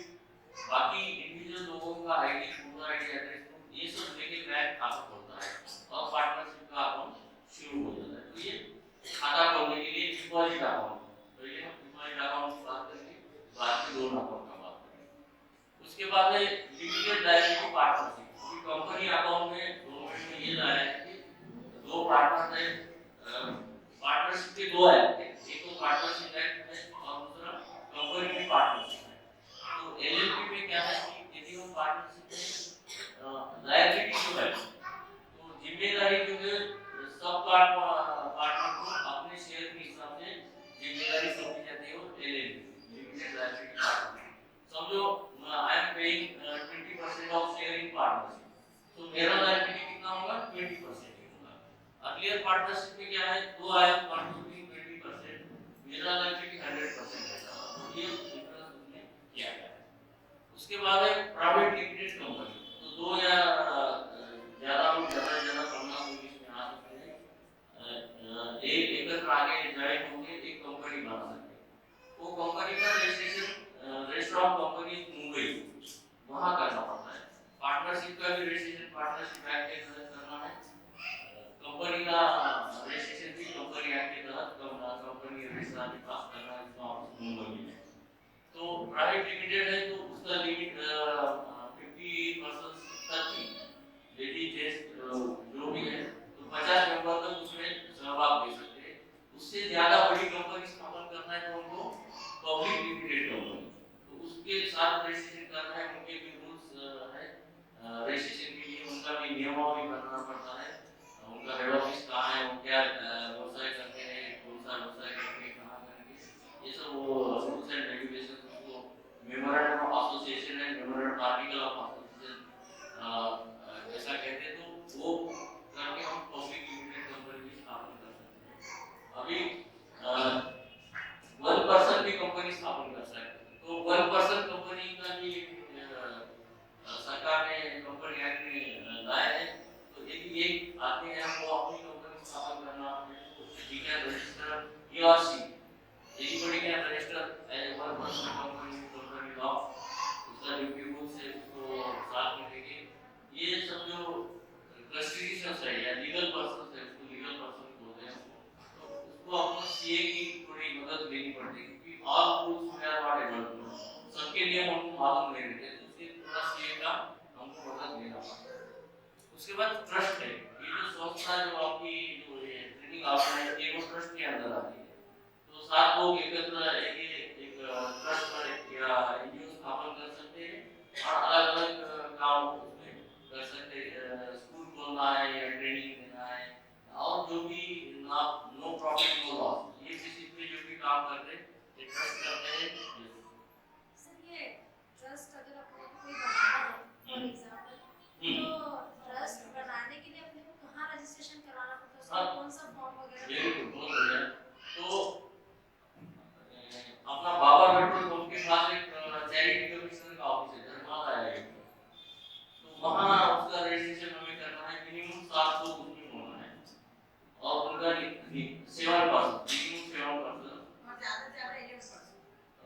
बाकी इंडिविजुअल लोगों का आईडी, पूरा आईडी, एड्रेस, ये सब लेके बैंक खाता खोलता है, और पार्टनरशिप का अकाउंट शुरू हो जाता है। तो ये खाता खोलने के लिए डिपॉजिट अकाउंट, तो ये हम डिपॉजिट अकाउंट की बात करेंगे, बाद में लोन अकाउंट का बात करेंगे। उसके बाद है लिमिटेड लायबिलिटी पार्टनरशिप, कि कंपनी अकाउंट में गवर्नमेंट ने ये लाया है कि 2 पार्टनर है, पार्टनरशिप के 2 एक्ट है, एक तो पार्टनरशिप एक्ट है और दूसरा कंपनी में पार्टनरशिप है। तो LLP में क्या है कि यदि हम पार्टनरशिप में लायबिलिटी जो है, तो जिम्मेदारी जो है सब पार्टनर को अपने शेयर के हिसाब से जिम्मेदारी सौंपी जाती है, वो LLP, लिमिटेड लायबिलिटी पार्टनरशिप। समझो I am paying 20% of share in partnership, तो मेरा लायबिलिटी कितना होगा, 20% होगा। पार्टनरशिप में क्या है, दो आए कंट्रीब्यूटिंग 20%, मेरा लग कि 100% है, तो ये डिफरेंस उसने किया है। उसके बाद है प्राइवेट लिमिटेड कंपनी, तो दो या ज्यादा लोग ज्यादा पढ़ना होगी इसमें आ सकते हैं, एक एकत्र आगे ज्वाइन होकर एक कंपनी बना सकते हैं। वो कंपनी का registration register of company Mumbai वहां करना पड़ता है। पार्टनरशिप का भी रजिस्ट्रेशन पार्टनरशिप एक्ट के तहत करना है, कंपनी का रजिस्ट्रेशन भी कंपनी एक्ट के तहत कंपनी रजिस्ट्रार के पास करना है, इसका ऑफिस मुंबई में। तो प्राइवेट लिमिटेड है तो उसका लिमिट 50% तक ही लेडीज जेंट्स जो भी है तो 50 मेंबर तक उसमें सहभाग दे सकते हैं। उससे ज्यादा बड़ी कंपनी स्थापन करना है तो उनको पब्लिक लिमिटेड कंपनी, तो उसके साथ रजिस्ट्रेशन करना है, उनके भी रूल्स है रजिस्ट्रेशन के लिए, उनका भी नियमावली बनाना पड़ता है, उनका हेड ऑफिस कहाँ है, वो क्या व्यवसाय करते हैं, कौन सा व्यवसाय करके कहाँ करेंगे, ये सब वो रूल्स एंड रेगुलेशंस उसको memorandum of association and memorandum article of association ऐसा कहते हैं, तो वो करके हम पब्लिक लिमिटेड कंपनी की स्थापना कर सकते हैं। अभी 1% की कंपनी स्थापन कर सकते हैं, तो 1% कंपनी का भी सरकार ने कंपनी एक्ट में लाया है, तो यदि एक आदमी है वो अपनी कंपनी स्थापन करना he can register he or she anybody can register as a 1% company law, उसका जो भी रूल्स है उसको साथ में लेके ये सब जो ट्रस्टीज है या लीगल पर्सन है उसको लीगल पर्सन बोलते हैं, तो उसको अपना सीए की थोड़ी मदद लेनी पड़ती है, क्योंकि all rules we are not able to, सबके नियम हमको मालूम नहीं रहते, तो उसके थोड़ा सीए का हमको मदद लेना पड़ता है। उसके बाद ट्रस्ट है, ये जो संस्था जो आपकी जो ये ट्रेनिंग ऑर्गेनाइज है वो ट्रस्ट के अंदर आती है, तो सात लोग एकत्र एक ट्रस्ट या एनजीओ स्थापन कर सकते हैं और अलग अलग काम उसमें कर सकते हैं, स्कूल खोलना है या ट्रेनिंग देना है और जो भी नो प्रॉफिट नो लॉस ये किसी पे जो भी काम करते हैं ये ट्रस्ट करते हैं। सर ये ट्रस्ट अगर अपने को कोई बनाना है फॉर एग्जांपल, तो ट्रस्ट बनाने के लिए अपने को कहाँ रजिस्ट्रेशन करवाना पड़ता है, उसका कौन सा फॉर्म वगैरह? बिल्कुल बहुत बढ़िया। तो अपना बाबा पेट्रोल पंप के पास एक चैरिटी कमीशन का ऑफिस है, धर्मालय है, तो वहाँ उसका रजिस्ट्रेशन हमें करना है, मिनिमम 7 लोग उसमें होना है और उनका 7% मिनिमम 7%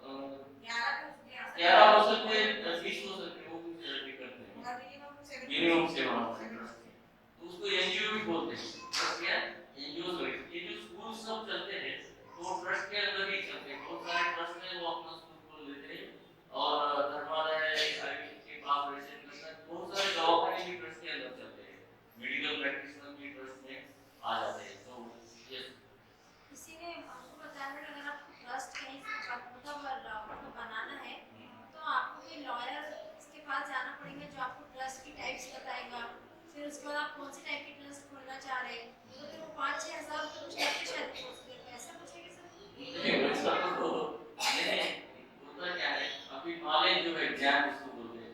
और ज्यादा से ज्यादा 11% में 20 हो सकते हैं, वो कुछ दिक्कत नहीं है, मिनिमम 7% तो उसको एनजीओ भी बोलते हैं, ट्रस्ट या एनजीओ। ये जो स्कूल सब चलते हैं तो ट्रस्ट के अंदर ही चलते हैं, बहुत सारे ट्रस्ट में वो अपना स्कूल खोल लेते हैं और धर्मालय के पास रजिस्ट्रेशन करता है, बहुत सारे दवाखाने भी ट्रस्ट के अंदर चलते हैं, मेडिकल प्रैक्टिशनर भी ट्रस्ट में आ जाते हैं। तो ये किसी ने हमको बताया कि अगर आपको ट्रस्ट कहीं से मतलब बनाना है तो आपको कोई लॉयर के पास जाना पड़ेगा जो आपको ट्रस्ट की टाइप्स बताएगा, फिर उसके बाद आप कौन सी टाइप की ट्रस्ट खोलना चाह रहे हैं, तो फिर वो 5-6 हज़ार रुपये कुछ लगते शायद कोर्स के, ऐसा कुछ है कि सर? नहीं वैसा तो नहीं होता क्या है, अभी नॉलेज जो है ज्ञान जिसको बोलते हैं,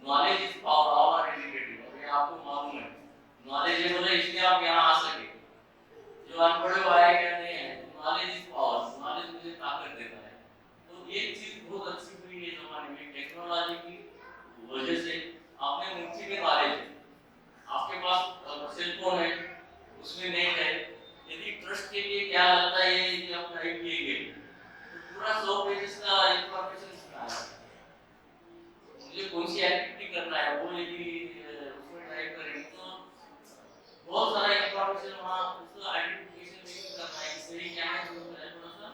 knowledge is power all are educated, अगर आपको मालूम है नॉलेजेबल है इसलिए आप यहाँ आ सके, जो अनपढ़ हुआ है क्या नहीं है, नॉलेज इज पावर, नॉलेज मुझे ताकत देता है। तो एक चीज बहुत अच्छी हुई है जमाने में टेक्नोलॉजी की वजह से, आपने मुट्ठी में नॉलेज है, आपके पास सेल फोन है, उसमें नेट है, यदि ट्रस्ट के लिए क्या लगता है ये आप टाइप किए गए तो पूरा 100 पेजेस का इंफॉर्मेशन इसमें आया, मुझे कौन सी एक्टिविटी करना है वो यदि उसमें टाइप करेंगे तो बहुत सारा इंफॉर्मेशन वहाँ उसका आइडेंटिफिकेशन भी करना है, इसलिए क्या है थोड़ा सा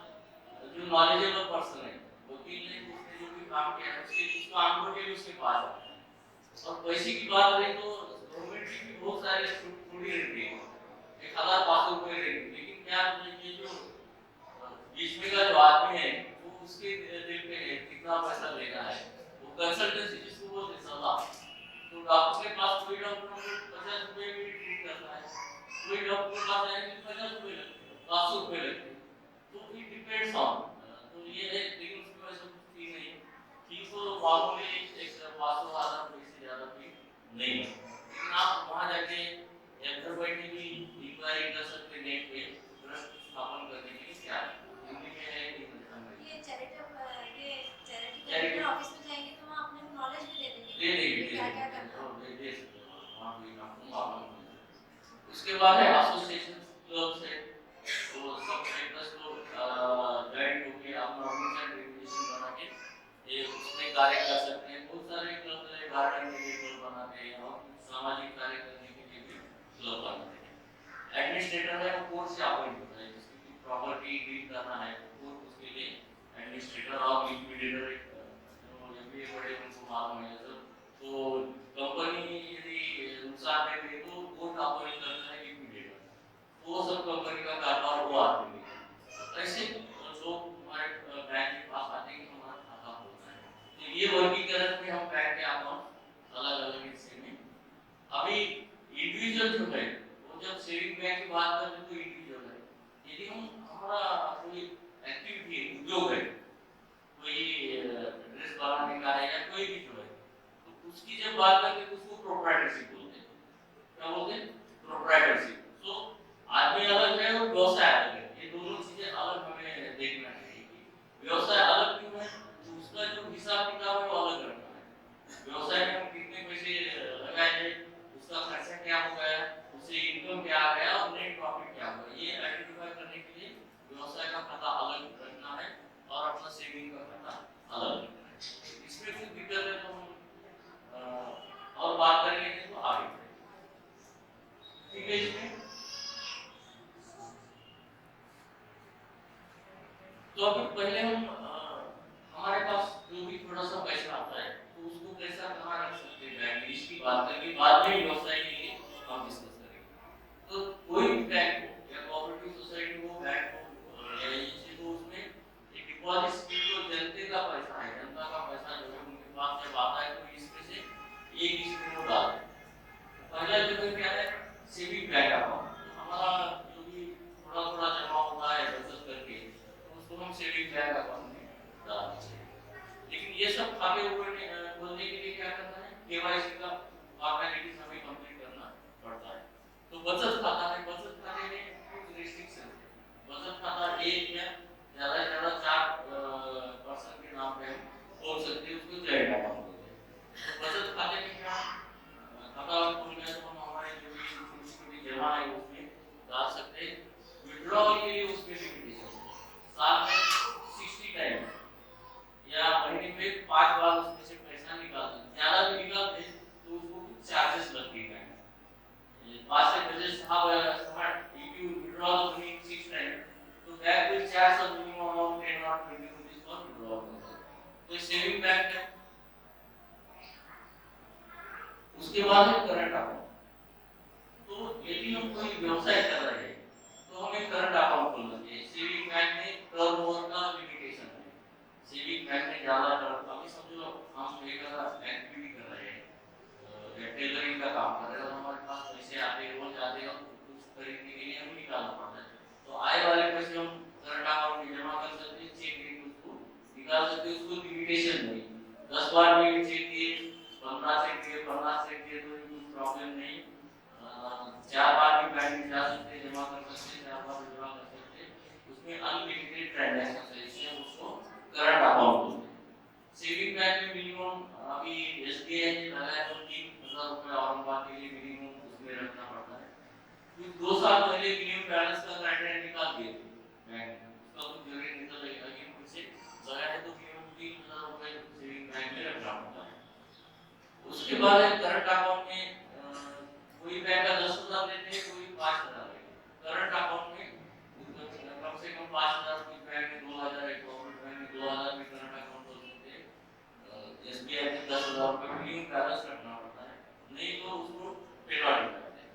जो नॉलेजेबल पर्सन है वकील ने उसने जो भी काम किया है उसके उसका अनुभव भी उसके पास आता है। और पैसे की बात करें तो गवर्नमेंट की भी बहुत सारे थोड़ी रहती है, 1500 रुपये रहती, लेकिन क्या ये जो बीच में का जो आदमी है वो उसके दिल पे है कितना पैसा लेना है, वो कंसल्टेंसी जिसको बोलते हैं सलाह, तो डॉक्टर के पास कोई डॉक्टर को 50 रुपये में ट्रीट करता है, कोई डॉक्टर के पास जाने के 50 रुपये लगते हैं, 500 रुपये लगते हैं, तो इट डिपेंड्स ऑन, तो ये है, लेकिन उसके पास कुछ फी नहीं, फी तो मामूली एक 500,000 रुपये से ज़्यादा फी नहीं है, लेकिन आप वहाँ जाके घर बैठे भी इंक्वायरी कर सकते हैं, उसके बाद है एसोसिएशन क्लब्स है, तो सब मेंबर्स लोग ज्वाइन होके अपना रूल्स एंड रेगुलेशन बना के ये उसमें कार्य कर सकते हैं। बहुत सारे क्लब है, गार्डन के लिए क्लब बनाते हैं और सामाजिक कार्य करने के लिए भी क्लब बनाते हैं। एडमिनिस्ट्रेटर है, वो कोर्ट से अपॉइंट होता है, जिसकी प्रॉपर्टी डील करना है कोर्ट, उसके लिए एडमिनिस्ट्रेटर और लिक्विडेटर ये बड़े उनको मालूम है सब। तो कंपनी यदि नुकसान में गई तो कोर्ट अपॉइंट करता है लिक्विडेटर, तो वो सब कंपनी का कारोबार वो आदमी है। ऐसे लोग हमारे बैंक के पास आते हैं कि हमारा खाता खोलना है, तो ये वर्गीकरण में हम बैंक के अकाउंट अलग अलग हिस्से में। अभी इंडिविजुअल जो है वो जब सेविंग बैंक की बात करते हैं तो इंडिविजुअल है, यदि हम हमारा कोई एक्टिविटी उद्योग है, कोई ड्रेस बनाने का है या कोई भी जो है, तो उसकी जब बात करते हैं तो उसको प्रोप्राइटरशिप बोलते हैं। क्या बोलते हैं? प्रोप्राइटरशिप। तो आदमी अलग है और व्यवसाय अलग है, ये दोनों चीजें अलग हमें देखना चाहिए कि व्यवसाय अलग क्यों है, तो उसका जो हिसाब किताब है वो अलग रखना है। व्यवसाय में हम कितने पैसे लगाए हैं, उसका खर्चा क्या हो गया, उससे इनकम क्या आ गया और नेट प्रॉफिट क्या हुआ, ये आइडेंटिफाई करने के लिए व्यवसाय का खाता अलग रखना है और अपना सेविंग का खाता अलग रखना है। इसमें कुछ दिक्कत है तो हम और बात करेंगे तो आगे ठीक है। इसमें तो अभी पहले हम हमारे पास जो भी थोड़ा सा पैसा आता है तो उसको पैसा कहाँ रख सकते हैं, बैंक में, इसकी बात करेंगे बाद में व्यवसाय के लिए हम डिस्कस करेंगे। तो कोई भी बैंक हो या कोऑपरेटिव सोसाइटी हो, बैंक हो या एजेंसी हो, उसमें एक डिपॉजिट स्कीम जो जनता का पैसा है, जनता का पैसा जो है उनके पास जब आता है तो इसमें से एक इसमें वो डालते हैं। पहला जो है क्या है, सेविंग बैंक अकाउंट, हमारा जो भी थोड़ा थोड़ा जमा होता है बचत करके उसको हम सेविंग बैंक अकाउंट में डालते हैं। लेकिन ये सब खाते खोलने के लिए क्या करना है, केवाईसी का फॉर्मेलिटीज हमें कंप्लीट करना पड़ता है। तो बचत खाता है, बचत खाते में कुछ रिस्ट्रिक्शन है, बचत खाता एक या ज्यादा से ज्यादा 4% के नाम पे खोल सकते हैं, उसको जॉइंट अकाउंट बोलते हैं। बचत खाते में क्या खाता खोल गया तो हम हमारे जो भी छोटी जमा है उसमें डाल सकते हैं। विड्रॉल के लिए उसमें लिमिटेशन है, साल में 60 टाइम या महीने में 5 बार उसमें से पैसा निकालते हैं, ज्यादा भी निकालते हैं तो उसको कुछ चार्जेस लगते हैं। 5 से पचास smart if you withdraw the money 6 times तो bank will charge a minimum amount 10 or 20 rupees for withdrawal। तो सेविंग बैंक है। उसके बाद है करंट अकाउंट। तो यदि हम कोई व्यवसाय कर रहे हैं तो हमें करंट अकाउंट खोलना चाहिए। सेविंग बैंक में टर्नओवर का लिमिटेशन है, सेविंग बैंक में ज्यादा अभी समझो हम एक एक्टिविटी कर रहे हैं, टेलरिंग का काम कर रहे हैं और हमारे पास पैसे आते हैं, रोज आते हैं और कुछ खरीदने के लिए हमें निकालना पड़ता है, तो आए वाले पैसे हम करंट अकाउंट में जमा कर सकते हैं, चेक देके उसको निकाल सकते हैं। उसको लिमिटेशन नहीं, 10 बार भी चेक दिए, 15 चेक दिए, 50 चेक दिए तो कुछ प्रॉब्लम नहीं, 4 बार भी बैंक में जा सकते हैं, जमा कर सकते हैं, 4 बार विड्रॉ कर सकते हैं, उसमें अनलिमिटेड ट्रांजैक्शन है, इसलिए उसको करंट अकाउंट बोलते हैं। सेविंग बैंक में मिनिमम अभी एसबीआई ने लगाया तो 3000 रुपये औरंगाबाद के लिए मिनिमम उसमें रखना पड़ता है। कुछ 2 साल पहले मिनिमम बैलेंस का क्राइटेरिया निकाल दिए थे बैंक ने, उसका कुछ जगह निकल गया, लेकिन फिर से लगाया तो मिनिमम 3000 रुपये सेविंग बैंक में रखना पड़ता है। उसके बाद है करंट अकाउंट में कोई बैंक का 10,000 लेते हैं, कोई 5,000 लेते हैं। करंट अकाउंट में कम से कम 5,000, कोई बैंक में 2,000 है, गवर्नमेंट बैंक में 2,000 में करंट अकाउंट खोल सकते हैं। एसबीआई में 10,000 रुपये मिनिमम बैलेंस रखना पड़ता है, नहीं तो उसको पेनल्टी लगता है।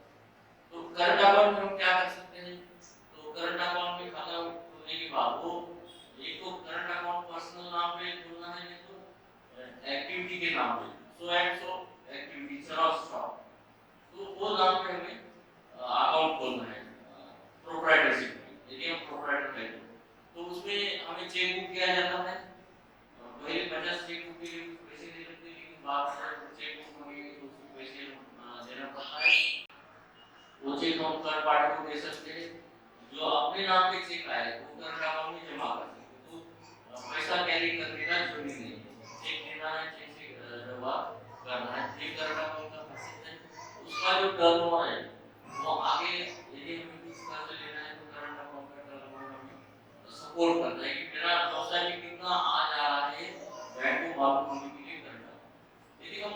तो करंट अकाउंट में हम क्या कर सकते हैं, तो करंट अकाउंट में खाता खोलने के बाद वो एक तो करंट अकाउंट पर्सनल नाम पे खोलना है, नहीं तो एक्टिविटी के नाम पे, so and so activity xerox shop, तो वो नाम पे हमें अकाउंट खोलना है प्रोप्राइटरशिप में। यदि हम प्रोप्राइटर है तो उसमें हमें चेक बुक किया जाता है, पहले 50 चेक बुक के लिए पैसे दे सकते हैं, लेकिन बाद में चेक बुक मांगेंगे तो उसके पैसे देना पड़ता है। वो चेक हम थर्ड पार्टी को दे सकते हैं, जो अपने नाम पे चेक आए वो करंट अकाउंट में जमा कर सकते हैं, तो पैसा कैरी करने का जरूरी नहीं है, चेक देना है, चेक से जमा करना है, ये करंट अकाउंट का प्रोसेस है। उसका जो टर्नओवर है वो आगे यदि हमें कुछ कर्ज लेना है तो करंट अकाउंट का टर्म हमें सपोर्ट करता है कि मेरा व्यवसाय में कितना आ जा रहा है बैंक को मालूम होने के लिए करना। यदि हम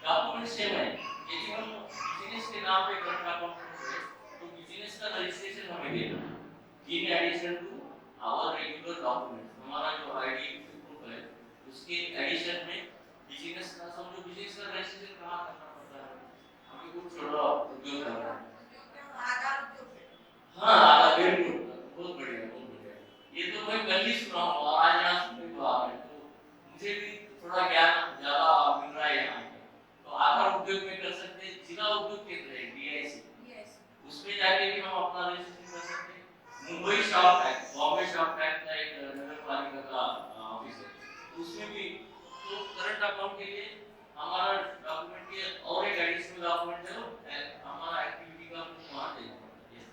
डॉक्यूमेंट सेम है, यदि हम बिजनेस के नाम पे करंट अकाउंट खोल रहे हैं तो बिजनेस का रजिस्ट्रेशन हमें देना है in addition to our regular document. हमारा जो आईडी प्रूफ है उसके एडिशन में बिजनेस का समझो बिजनेस का रजिस्ट्रेशन कहाँ करना पड़ता है, हमें कुछ छोटा उद्योग करना है। हाँ आधा वेरी गुड, बहुत बढ़िया बहुत बढ़िया। ये तो मैं कल ही सुना हूँ और आज यहाँ सुनने को आ रहा है, तो मुझे भी थोड़ा ज्ञान ज्यादा मिल रहा है यहाँ पे। तो आधार उद्योग में कर सकते हैं, जिला उद्योग केंद्र है DIC, उसमें जाके भी हम अपना रजिस्ट्रेशन कर सकते हैं। Mumbai stock tax, Bombay stock tax का एक नगर पालिका का ऑफिस है, तो उसमें भी तो करंट अकाउंट के लिए हमारा डॉक्यूमेंट के और एक एडिशनल डॉक्यूमेंट है हमारा एक्टिविटी का वहाँ देना पड़ता है।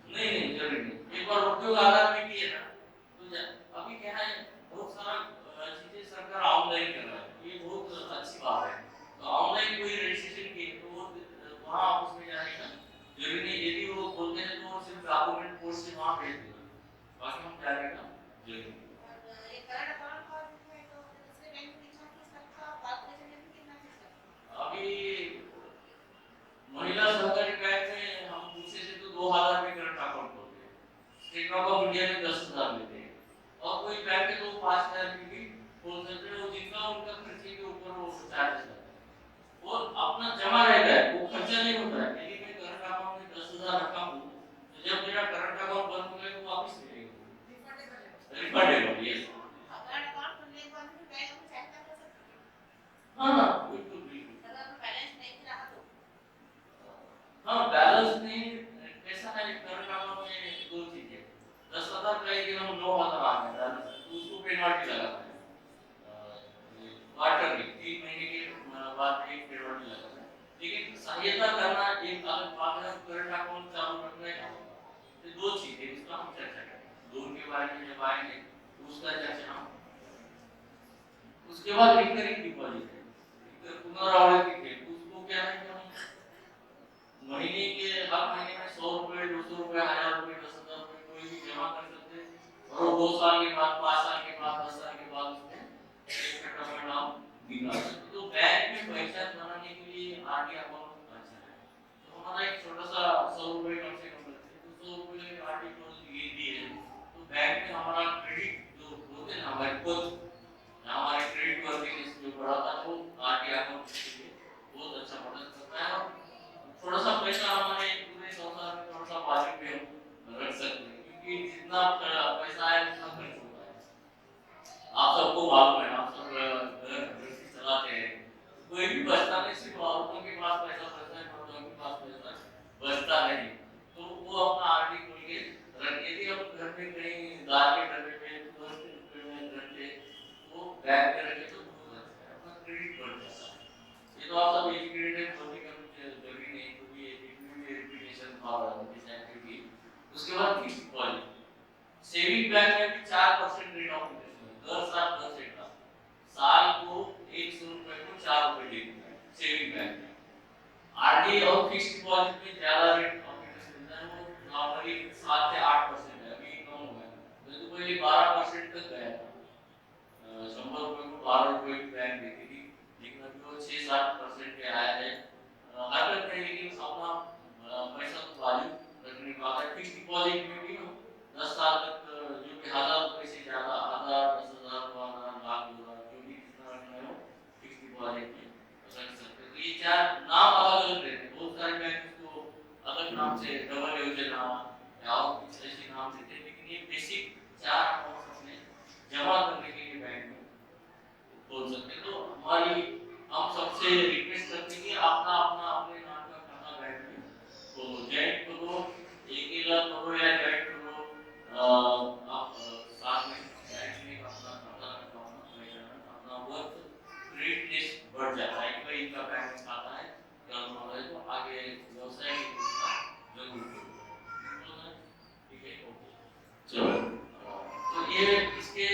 नहीं नहीं जरूरी नहीं, एक बार उद्योग आधार में किए ना तो अभी क्या है बहुत सारा चीजें सरकार ऑनलाइन कर रहा है, ये बहुत अच्छी बात है। तो ऑनलाइन कोई रजिस्ट्रेशन किए तो वो वहाँ उसमें जाने का जरूरी नहीं, यदि वो बोलते हैं तो सिर्फ डॉक्यूमेंट पोस्ट से वहाँ भेज देना, बाकी हम जाने का जरूरी नहीं। अभी महिला सहकारी बैंक में हम पूछे थे तो 2000 में करंट अकाउंट खोलते हैं, स्टेट बैंक ऑफ इंडिया में 10,000 लेते हैं, और कोई बैंक है तो 5,000 में भी खोल सकते हैं, वो जितना उनका खर्चे के ऊपर वो चार्ज करता है और अपना जमा रहता है, वो खर्चा नहीं होता है। यदि मैं करंट अकाउंट में 10,000 रखा हूँ तो जब मेरा करंट अकाउंट बंद हो गया तो वापस मिलेगा रिफंडेबल। यस हाँ हाँ बिल्कुल बिल्कुल। हाँ बैलेंस नहीं, कैसा है करंट अकाउंट में दो चीजें, 10,000 का यदि हम 9,000 आ गए बैलेंस तो उसको पेनल्टी लगाता है क्वार्टरली 3 महीने के बाद एक पेनल्टी लगाता है। लेकिन सहायता करना एक अलग बात है, करंट अकाउंट चालू रखना है, ये दो चीजें इसका हम चर्चा करेंगे, लोन के बारे में जब आएंगे उसका चर्चा हम। उसके बाद रिकरिंग डिपॉजिट है, पुनरावृत्ति है, उसको क्या है कि हम महीने के हर महीने में 100 रुपए 200 रुपए 1000 रुपए 10,000 रुपए कोई भी जमा कर सकते हैं और 2 साल के बाद 5 साल के बाद 10 साल के बाद उसमें एक पेमेंट हम निकाल सकते हैं। तो बैंक में पैसा बनाने के लिए आरडी अकाउंट अच्छा है। तो हमारा एक छोटा सा 100 रुपए कम से कम लगते हैं, तो 100 रुपए के आरडी को ये दिए तो बैंक में हमारा क्रेडिट जो होते हैं ना हमारे खुद हमारे क्रेडिट वर्थिनेस जो बढ़ाता है वो आरडी अकाउंट के लिए बहुत अच्छा मदद करता है, और थोड़ा सा पैसा हमारे पूरे संसार में थोड़ा सा बाजू पे हम रख सकते हैं, क्योंकि जितना पैसा है उतना खर्च होता है। आप सबको मालूम है, आप सब घर गृहस्थी चलाते हैं, कोई भी बचता नहीं, सिर्फ औरतों के पास पैसा बचता है, मर्दों के पास पैसा बचता नहीं। तो वो अपना आरडी खोल के रख, यदि हम घर में कहीं दाल के डब्बे में 10 रुपए में रखते तो बैंक में रखे तो बहुत अच्छा है, अपना क्रेडिट बढ़ जाता है। ये तो आप सब एजुकेटेड होने का जरूरी नहीं, क्योंकि एजुकेशन और दिस एक्टिविटी। उसके बाद फिक्स्ड डिपॉजिट, सेविंग बैंक में भी 4% रेट ऑफ इंटरेस्ट है, 10 साल 10 एकड़, साल को 100 रुपए को 4 रुपए देते हैं सेविंग बैंक में। आरडी और फिक्स्ड डिपॉजिट में ज्यादा रेट ऑफ इंटरेस्ट मिलता है, वो नॉर्मली 7 से 8% है, अभी कम हो गया, तो पहले 12% तक गया था, 100 रुपए को 12 रुपए की बैंक देती थी, लेकिन अभी वो 6-7% पे आया है। हरकत नहीं, लेकिन अपना पैसा तो बाजू रखने का है। फिक्स्ड डिपॉजिट में भी 10 साल तक जो कि 1000 रुपए से ज्यादा 1000 10,000 2000 लाख 2 लाख जो भी जितना रखना है वो फिक्स्ड डिपॉजिट में रख सकते हैं। तो ये चार नाम अलग अलग रहते हैं, बहुत सारे बैंक इसको अलग नाम से डबल योजना या और कुछ ऐसे नाम देते हैं, लेकिन ये बेसिक 4 अकाउंट अपने जमा करने के लिए बैंक में खोल सकते हैं। तो हमारी हम सबसे रिक्वेस्ट करते हैं कि अपना अपना अपने नाम का खाता बैंक में खोलो, ज्वाइन करो, अकेला करो या ज्वाइन करो, आप साथ में बैंक में अपना खाता रखो, अपना वर्क क्रेडिटनेस बढ़ जाता है कि भाई इनका बैंक में खाता है, कल है तो आगे व्यवसाय की दृष्टि जरूर करो। ठीक है ओके चलो, तो ये इसके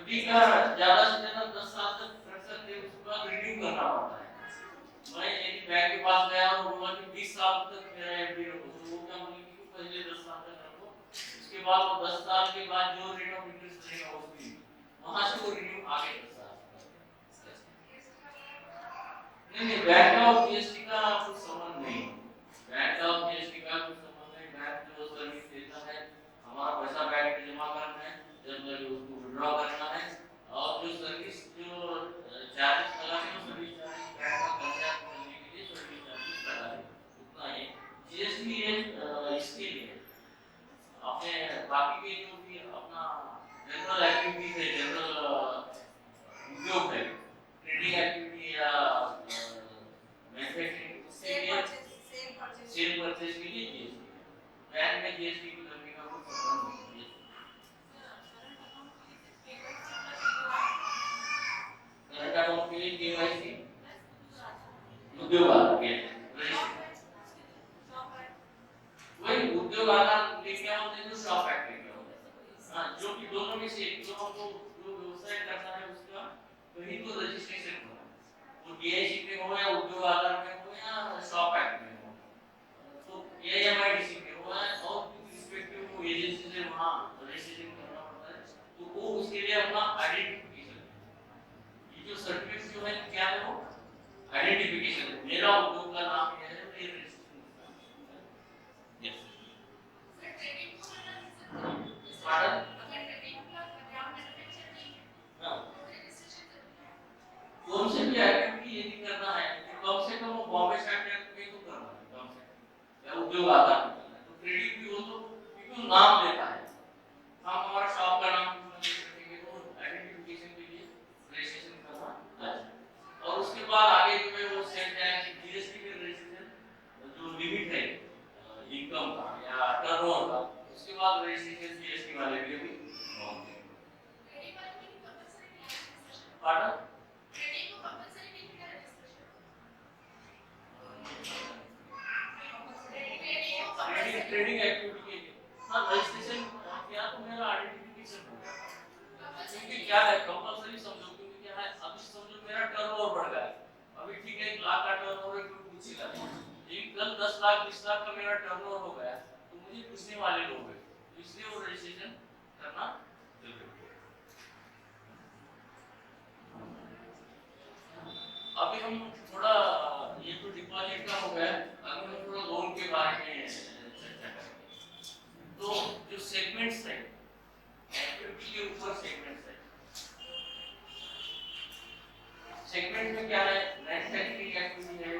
एफडी का ज्यादा से ज्यादा 10 साल तक कर सकते हैं, उसके बाद रिन्यू करना पड़ता है। मैं यदि बैंक के पास गया और बोला कि 20 साल तक मेरा एफडी रखो, तो वो क्या बोलेंगे कि पहले 10 साल तक रखो, उसके बाद वो 10 साल के बाद जो रेट ऑफ इंटरेस्ट रहेगा उसकी वहां से वो रिन्यू आगे 10 साल। नहीं, बैंक का और जीएसटी का कुछ संबंध नहीं। बैंक का और जीएसटी का कुछ संबंध नहीं। बैंक जो सर्विस देता है, हमारा पैसा बैंक में जमा करना है, जब उसको विड्रॉ करना है, और जो सर्विस जो चार्जेस लगा है, सर्विस चार्जेस बैंक का कर्जा करने के लिए सर्विस चार्जेस लगा है, उतना ही। जीएसटी इसके लिए अपने बाकी के जो भी अपना जनरल एक्टिविटीज है, जनरल उद्योग है, ट्रेडिंग एक्टिविटी या मैन्युफैक्चरिंग, उसके लिए सेल परचेज के लिए जीएसटी है। बैंक में जीएसटी की लगने का कोई संबंध नहीं है। करंट अकाउंट के लिए केवाईसी उद्योग आधार के वही उद्योग आधार लेके आओ, तो शॉप एक्ट लेके आओ। हाँ, जो कि दोनों में से जो हमको जो व्यवसाय करना है उसका कहीं तो रजिस्ट्रेशन होना है, वो डीआईसी में हो या उद्योग आधार में हो या शॉप एक्ट में हो, तो एएमआईडीसी में हो, और रिस्पेक्टिव एजेंसी से वहाँ रजिस्ट्रेशन करना पड़ता है। तो वो उसके लिए अपना आइडेंटिफिकेशन, ये जो सर्टिफिकेट जो है क्या है, वो आइडेंटिफिकेशन, मेरा उद्योग का नाम ये है, ये रजिस्ट्रेशन यस। हाँ, कौन से भी एक्टिविटी यदि करना है तो कम से कम वो बॉम्बे स्टॉक एक्ट में तो करना है, कम से कम या उद्योग आधार में करना है। तो ट्रेडिंग भी हो तो क्योंकि नाम देता है, हम हमारा शॉप का नाम रखेंगे तो आइडेंटिफिकेशन के लिए रजिस्ट्रेशन करना है। और उसके बाद आगे जो है वो सेल टैक्स, जीएसटी में रजिस्ट्रेशन, जो लिमिट है इनकम का या टर्नओवर का, उसके बाद रजिस्ट्रेशन जीएसटी वाले के भी होंगे। पार्टनर ट्रेडिंग एक्टिविटी के लिए हाँ रजिस्ट्रेशन किया तो मेरा आइडेंटिफिकेशन हो गया। क्योंकि क्या है कंपलसरी समझो, क्योंकि क्या है अभी समझो मेरा टर्नओवर बढ़ गया, अभी ठीक है 1 लाख का टर्नओवर कोई पूछेगा नहीं, लेकिन कल 10 लाख 20 लाख का मेरा टर्नओवर हो गया तो मुझे पूछने वाले लोग हैं, इसलिए वो रजिस्ट्रेशन करना जरूरी है। अभी हम थोड़ा ये तो डिपॉजिट का हो गया, अभी हम थोड़ा लोन के बारे में चर्चा करेंगे। तो जो सेगमेंट्स है एक्टिविटी के ऊपर सेगमेंट्स है। सेगमेंट में क्या है, मैन्युफैक्चरिंग एक्टिविटी है,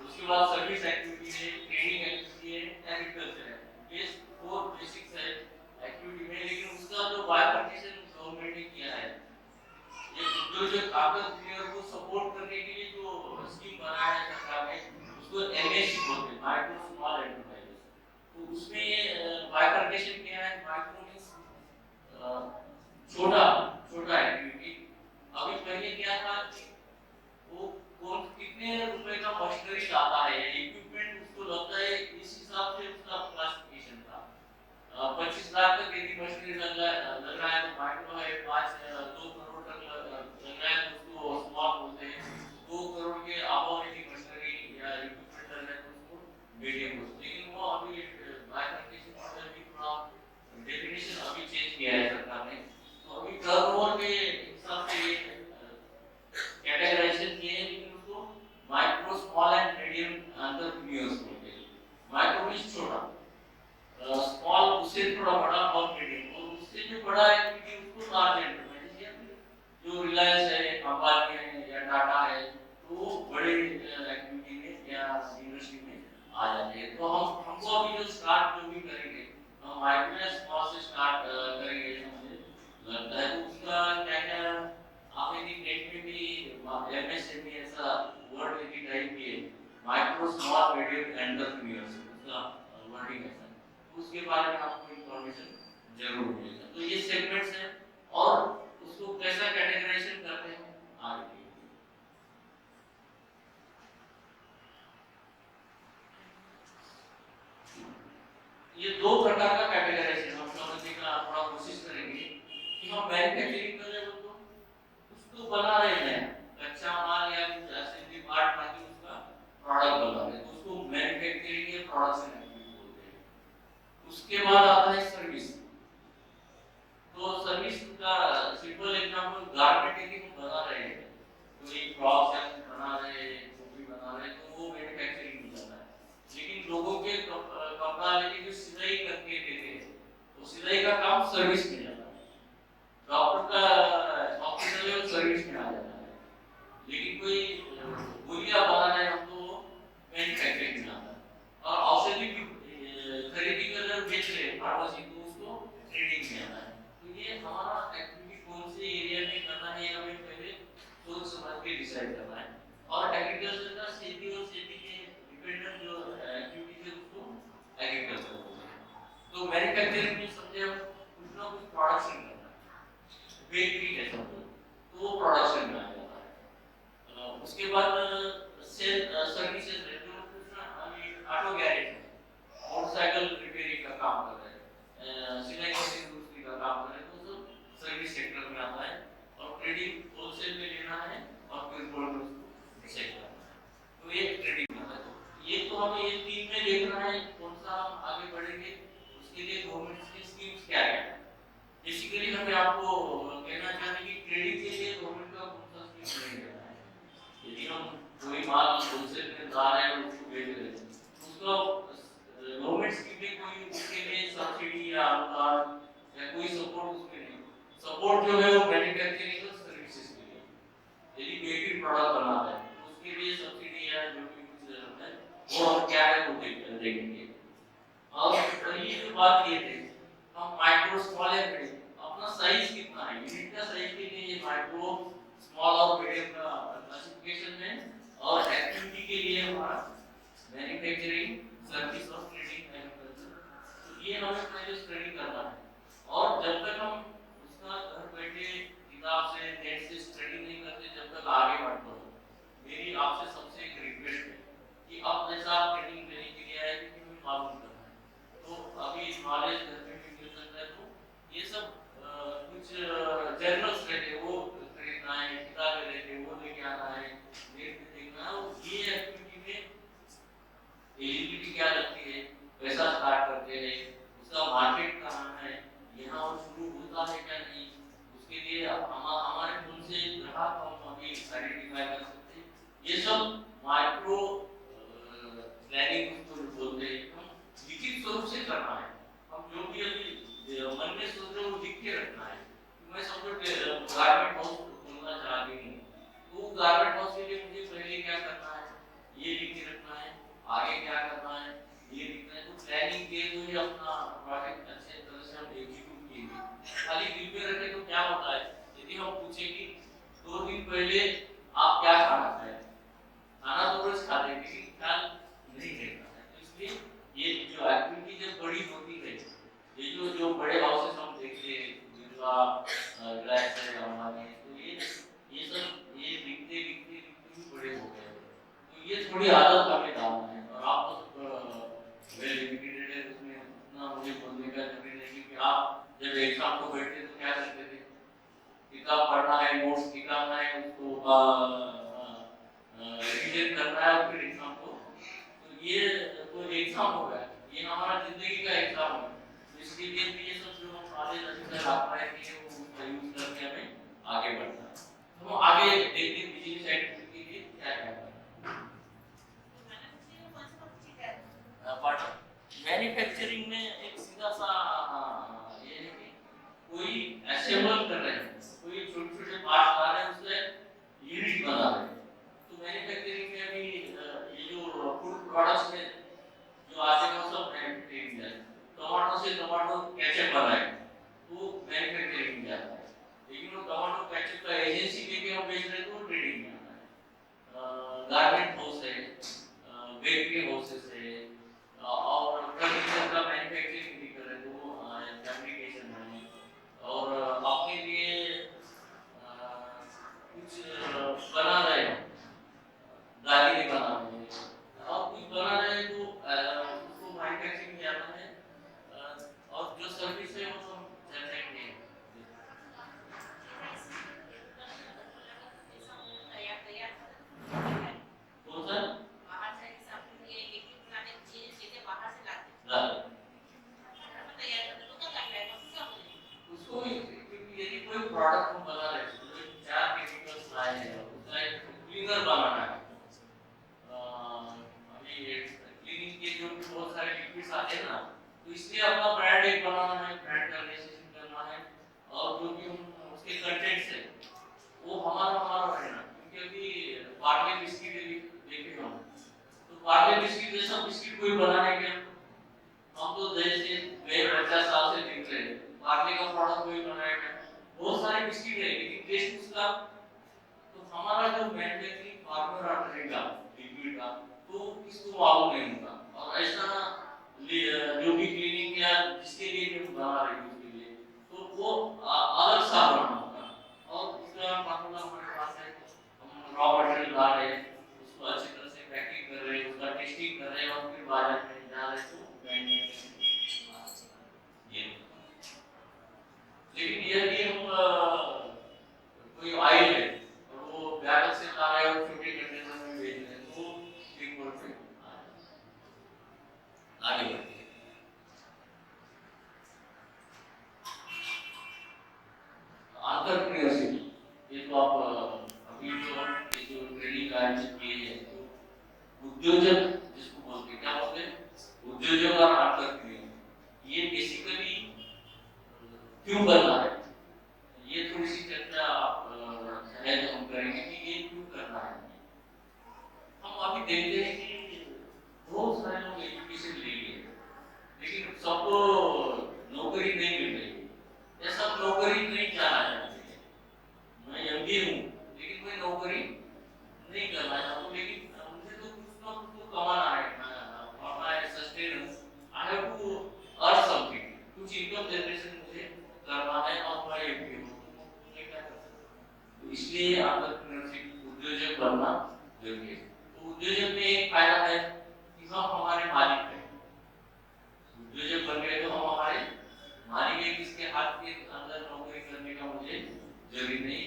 उसके बाद सर्विस एक्टिविटी है, ट्रेडिंग एक्टिविटी है, एग्रीकल्चर है। ये 4 बेसिक्स है एक्टिविटी में, लेकिन उसका जो बायफर्केशन गवर्नमेंट ने किया है, ये जो कागज क्लियर को सपोर्ट करने के लिए जो स्कीम बनाया है सरकार ने, उसको एमएससी बोलते हैं, माइक्रो स्मॉल एंटरप्राइजेस। तो उसमें बायफर्केशन किया है, माइक्रो मींस छोटा छोटा एक्टिविटी। अभी पहले क्या था कि वो कौन कितने रुपए का मशीनरी लाता है, इक्विपमेंट उसको लगता है, इस हिसाब से उसका क्लासिफिकेशन था। 25 लाख तक यदि मशीनरी लग रहा है तो माइक्रो है, 2 करोड़ तक लग रहा है तो उसको स्मॉल बोलते हैं, 2 करोड़ के अबव यदि मशीनरी या इक्विपमेंट लग रहा है तो उसको मीडियम बोलते हैं। लेकिन वो अभी बायफर्केशन मॉडल भी थोड़ा डेफिनेशन अभी चेंज किया है सरकार ने, तो अभी हम मैन्युफैक्चरिंग कर रहे हो तो उसको बना रहे हैं कच्चा माल या कुछ असेंबली पार्ट ताकि उसका प्रोडक्ट बना रहे, तो उसको मैन्युफैक्चरिंग या प्रोडक्शन एक्टिविटी बोलते हैं। उसके बाद आता है सर्विस। तो सर्विस का सिंपल एग्जांपल गारमेंट यदि हम बना रहे हैं, कोई फ्रॉक बना रहे हैं, टोपी बना रहे हैं, तो वो मैन्युफैक्चरिंग में जाता है। लेकिन लोगों के कपड़ा लेके जो सिलाई करके देते हैं, तो सिलाई का काम सर्विस में जाता है। डॉक्टर का हॉस्पिटल में सर्विस में आ जाता है। लेकिन कोई गोलियां बना रहे हम तो मैन्युफैक्चरिंग में आता है। और औषधि खरीदी कर बेच रहे हैं फार्मेसी, तो उसको ट्रेडिंग में आता है। तो ये हमारा एक्टिविटी कौन से एरिया में करना है हमें पहले सोच समझ के डिसाइड करना है। और एग्रीकल्चर का खेती और खेती के डिपेंडेंट जो एक्टिविटीज है उसको एग्रीकल्चर बोलते हैं। तो मैन्युफैक्चरिंग में समझे हम कुछ ना कुछ प्रोडक्शन करना है, बेकरी है समझो, तो वो प्रोडक्शन में आ जाता है। उसके बाद सेल सर्विसेज है, जो कुछ ना ऑटो गैरेज है, मोटरसाइकिल रिपेयरिंग का काम कर रहे हैं, सिलाई मशीन दूसरी का काम कर रहे हैं, तो सब सर्विस सेक्टर में आता है। और ट्रेडिंग होलसेल में लेना है और फिर गोल्ड उसको सेल करना है, तो ये ट्रेडिंग में आता है। तो ये तो हमें ये तीन में देखना है कौन सा हम आगे बढ़ेंगे, उसके लिए गवर्नमेंट की स्कीम्स क्या है। बेसिकली हमें आपको कहना चाहते हैं कि ट्रेडिंग के लिए गवर्नमेंट का कौन सा स्कीम नहीं देना है। यदि हम कोई माल होलसेल में ला रहे हैं और उसको बेच रहे हैं, उसको गवर्नमेंट स्कीम में कोई उसके लिए सब्सिडी या अनुदान या कोई सपोर्ट उसमें नहीं। सपोर्ट जो है वो मैन्युफैक्चरिंग और सर्विसेज के लिए, यदि बेकरी प्रोडक्ट बना रहे हैं तो उसके लिए सब्सिडी या जो भी कुछ है वो हम क्या है वो देंगे। और ये जो बात किए थे हम माइक्रो स्मॉल या मीडियम, अपना साइज कितना है, यूनिट का साइज के लिए ये माइक्रो स्मॉल और मीडियम का क्लासिफिकेशन है। और एक्टिविटी के लिए हमारा मैन्युफैक्चरिंग, सर्विस और ट्रेडिंग, एग्रीकल्चर, तो ये हमें पहले स्टडी करना है। और जब तक हम उसका घर बैठे किताब से नेट से स्टडी नहीं करते, जब तक आगे बढ़ पाओ। मेरी आपसे सबसे एक रिक्वेस्ट है कि अब जैसा आप ट्रेनिंग लेने के लिए आए थे कि हमें मालूम करना है, तो अभी नॉलेज घर में भी मिल सकता है। तो ये सब कुछ जर्नल्स रहते वो खरीदना है, किताबें रहते वो लेके आना है, नेट पे देखना है। और ये एक्टिविटी में एलिजिबिलिटी क्या लगती है, कैसा स्टार्ट करते हैं, उसका मार्केट कहाँ है, यहाँ और शुरू होता है क्या नहीं, उसके लिए हमारे कौन से ग्राहक हम अभी आइडेंटिफाई कर सकते हैं। ये सब माइक्रो प्लानिंग उसको बोलते हैं। हम लिखित स्वरूप से करना है, हम जो भी अभी मन में सोच रहे हो लिख के रखना है। मैं समझो गारमेंट हाउस खोलना चाहती हूँ, तो गारमेंट हाउस के लिए मुझे पहले क्या करना है ये लिख के रखना है, आगे क्या करना है ये लिखना है। तो प्लानिंग के जो ही अपना प्रोजेक्ट अच्छे तरह से हम एग्जीक्यूट किए। खाली दिल में रखे तो क्या होता है, यदि हम पूछे कि 2 दिन पहले आप क्या खाना खाए, खाना तो रोज खाते हैं लेकिन ख्याल नहीं रहता है। तो इसलिए ये जो एक्टिविटी जब बड़ी होती है, ये जो बड़े हाउसेस हम देखते हैं, बिरला, रिलायंस है, अंबानी, तो ये सब ये दिखते दिखते दिखते बड़े हो गए। तो ये थोड़ी आदत हमें डालना है। और आप तो वेल एजुकेटेड है, उसमें उतना मुझे बोलने का जरूरी नहीं कि आप जब एग्जाम को बैठते तो क्या करते थे, किताब पढ़ना है, नोट्स निकालना है, उसको रिवीजन करना है और फिर एग्जाम को। तो ये तो एग्जाम हो गया, ये हमारा जिंदगी का एग्जाम है। इसके लिए ये सब जो हम नॉलेज अभी तक अप्लाई किए वो उसका यूज करके हमें आगे बढ़ना है। तो हम आगे देखते हैं बिजनेस एक्टिविटी के लिए क्या क्या करना है। मैन्युफैक्चरिंग में एक सीधा सा ये है कि कोई असेंबल कर रहे हैं, कोई छोटे छोटे पार्ट्स ला रहे हैं, उससे यूनिट बना रहे हैं। तो मैन्युफैक्चरिंग में अभी ये जो फूड प्रोडक्ट्स में जो आते हैं वो सब मैन्युफैक्चरिंग है। टमाटो से टमाटो केचप बनाए तो मैन्युफैक्चरिंग प्रोडक्ट हम बना रहे हैं, जो 4 केमिकल्स लाए हैं, उसका एक क्लीनर बनाना है। अभी क्लीनिंग के जो बहुत सारे लिक्विड्स आते हैं ना, तो इसलिए अपना ब्रांड एक बनाना है, ब्रांड का रजिस्ट्रेशन करना है, और जो भी हम उसके कंटेंट्स है वो हमारा हमारा रहना। क्योंकि अभी पार्ले बिस्किट देखे हम, तो पार्ले बिस्किट जैसा बिस्किट कोई बना है क्या? हम तो जैसे गए 50 साल से देख रहे हैं, पार्ले का प्रोडक्ट कोई बनाया क्या? बहुत सारे बिस्किट है लेकिन टेस्ट उसका, तो हमारा जो मैन्युफैक्चरिंग फार्मूला रहेगा लिक्विड का, तो इसको मालूम नहीं होगा। और ऐसा जो भी क्लीनिंग या जिसके लिए भी हम बना रहे हैं उसके लिए, तो वो अलग सा बनाना होगा। और उसका फार्मूला हमारे पास है, हम रॉ मटेरियल ला रहे हैं, उसको अच्छी तरह से पैकिंग कर रहे हैं, उसका टेस्टिंग कर रहे हैं, और फिर बाजार में जा रहे हैं तो ये। लेकिन यदि हम कोई ऑयल है और वो ब्याज से ला रहे हैं और छोटे कंटेनर में बेच रहे हैं, तो एक बोल पे आगे बढ़ते हैं। एंटरप्रेन्योरशिप, ये तो आप अभी जो ट्रेनिंग कार्य किए हैं, तो उद्योजक जिसको बोलते हैं, क्या बोलते हैं, उद्योजक और एंटरप्रेन्योर, ये बेसिकली क्यों करना है, ये थोड़ी सी चर्चा शायद हम करेंगे कि ये क्यों करना है। हम अभी देखते हैं कि बहुत सारे लोग एजुकेशन ले लिए, लेकिन सबको नौकरी नहीं मिल रही, या सब नौकरी नहीं जाना चाहते हैं। मैं एमबीए हूँ लेकिन मैं नौकरी नहीं करना चाहता हूँ, लेकिन मुझे तो कुछ ना कुछ तो कमाना है, अपना sustenance, I have to earn something, कुछ इनकम जनरेशन मुझे करना है, और मैं एमबीए हूँ, मैं क्या कर सकता हूँ। तो इसलिए एंटरप्रेन्योरशिप, उद्योजक बनना जरूरी है। तो उद्योजक में एक फायदा है कि हम हमारे मालिक हैं, उद्योजक बन गए तो हम हमारे मालिक है, किसके हाथ के अंदर नौकरी करने का मुझे जरूरी नहीं,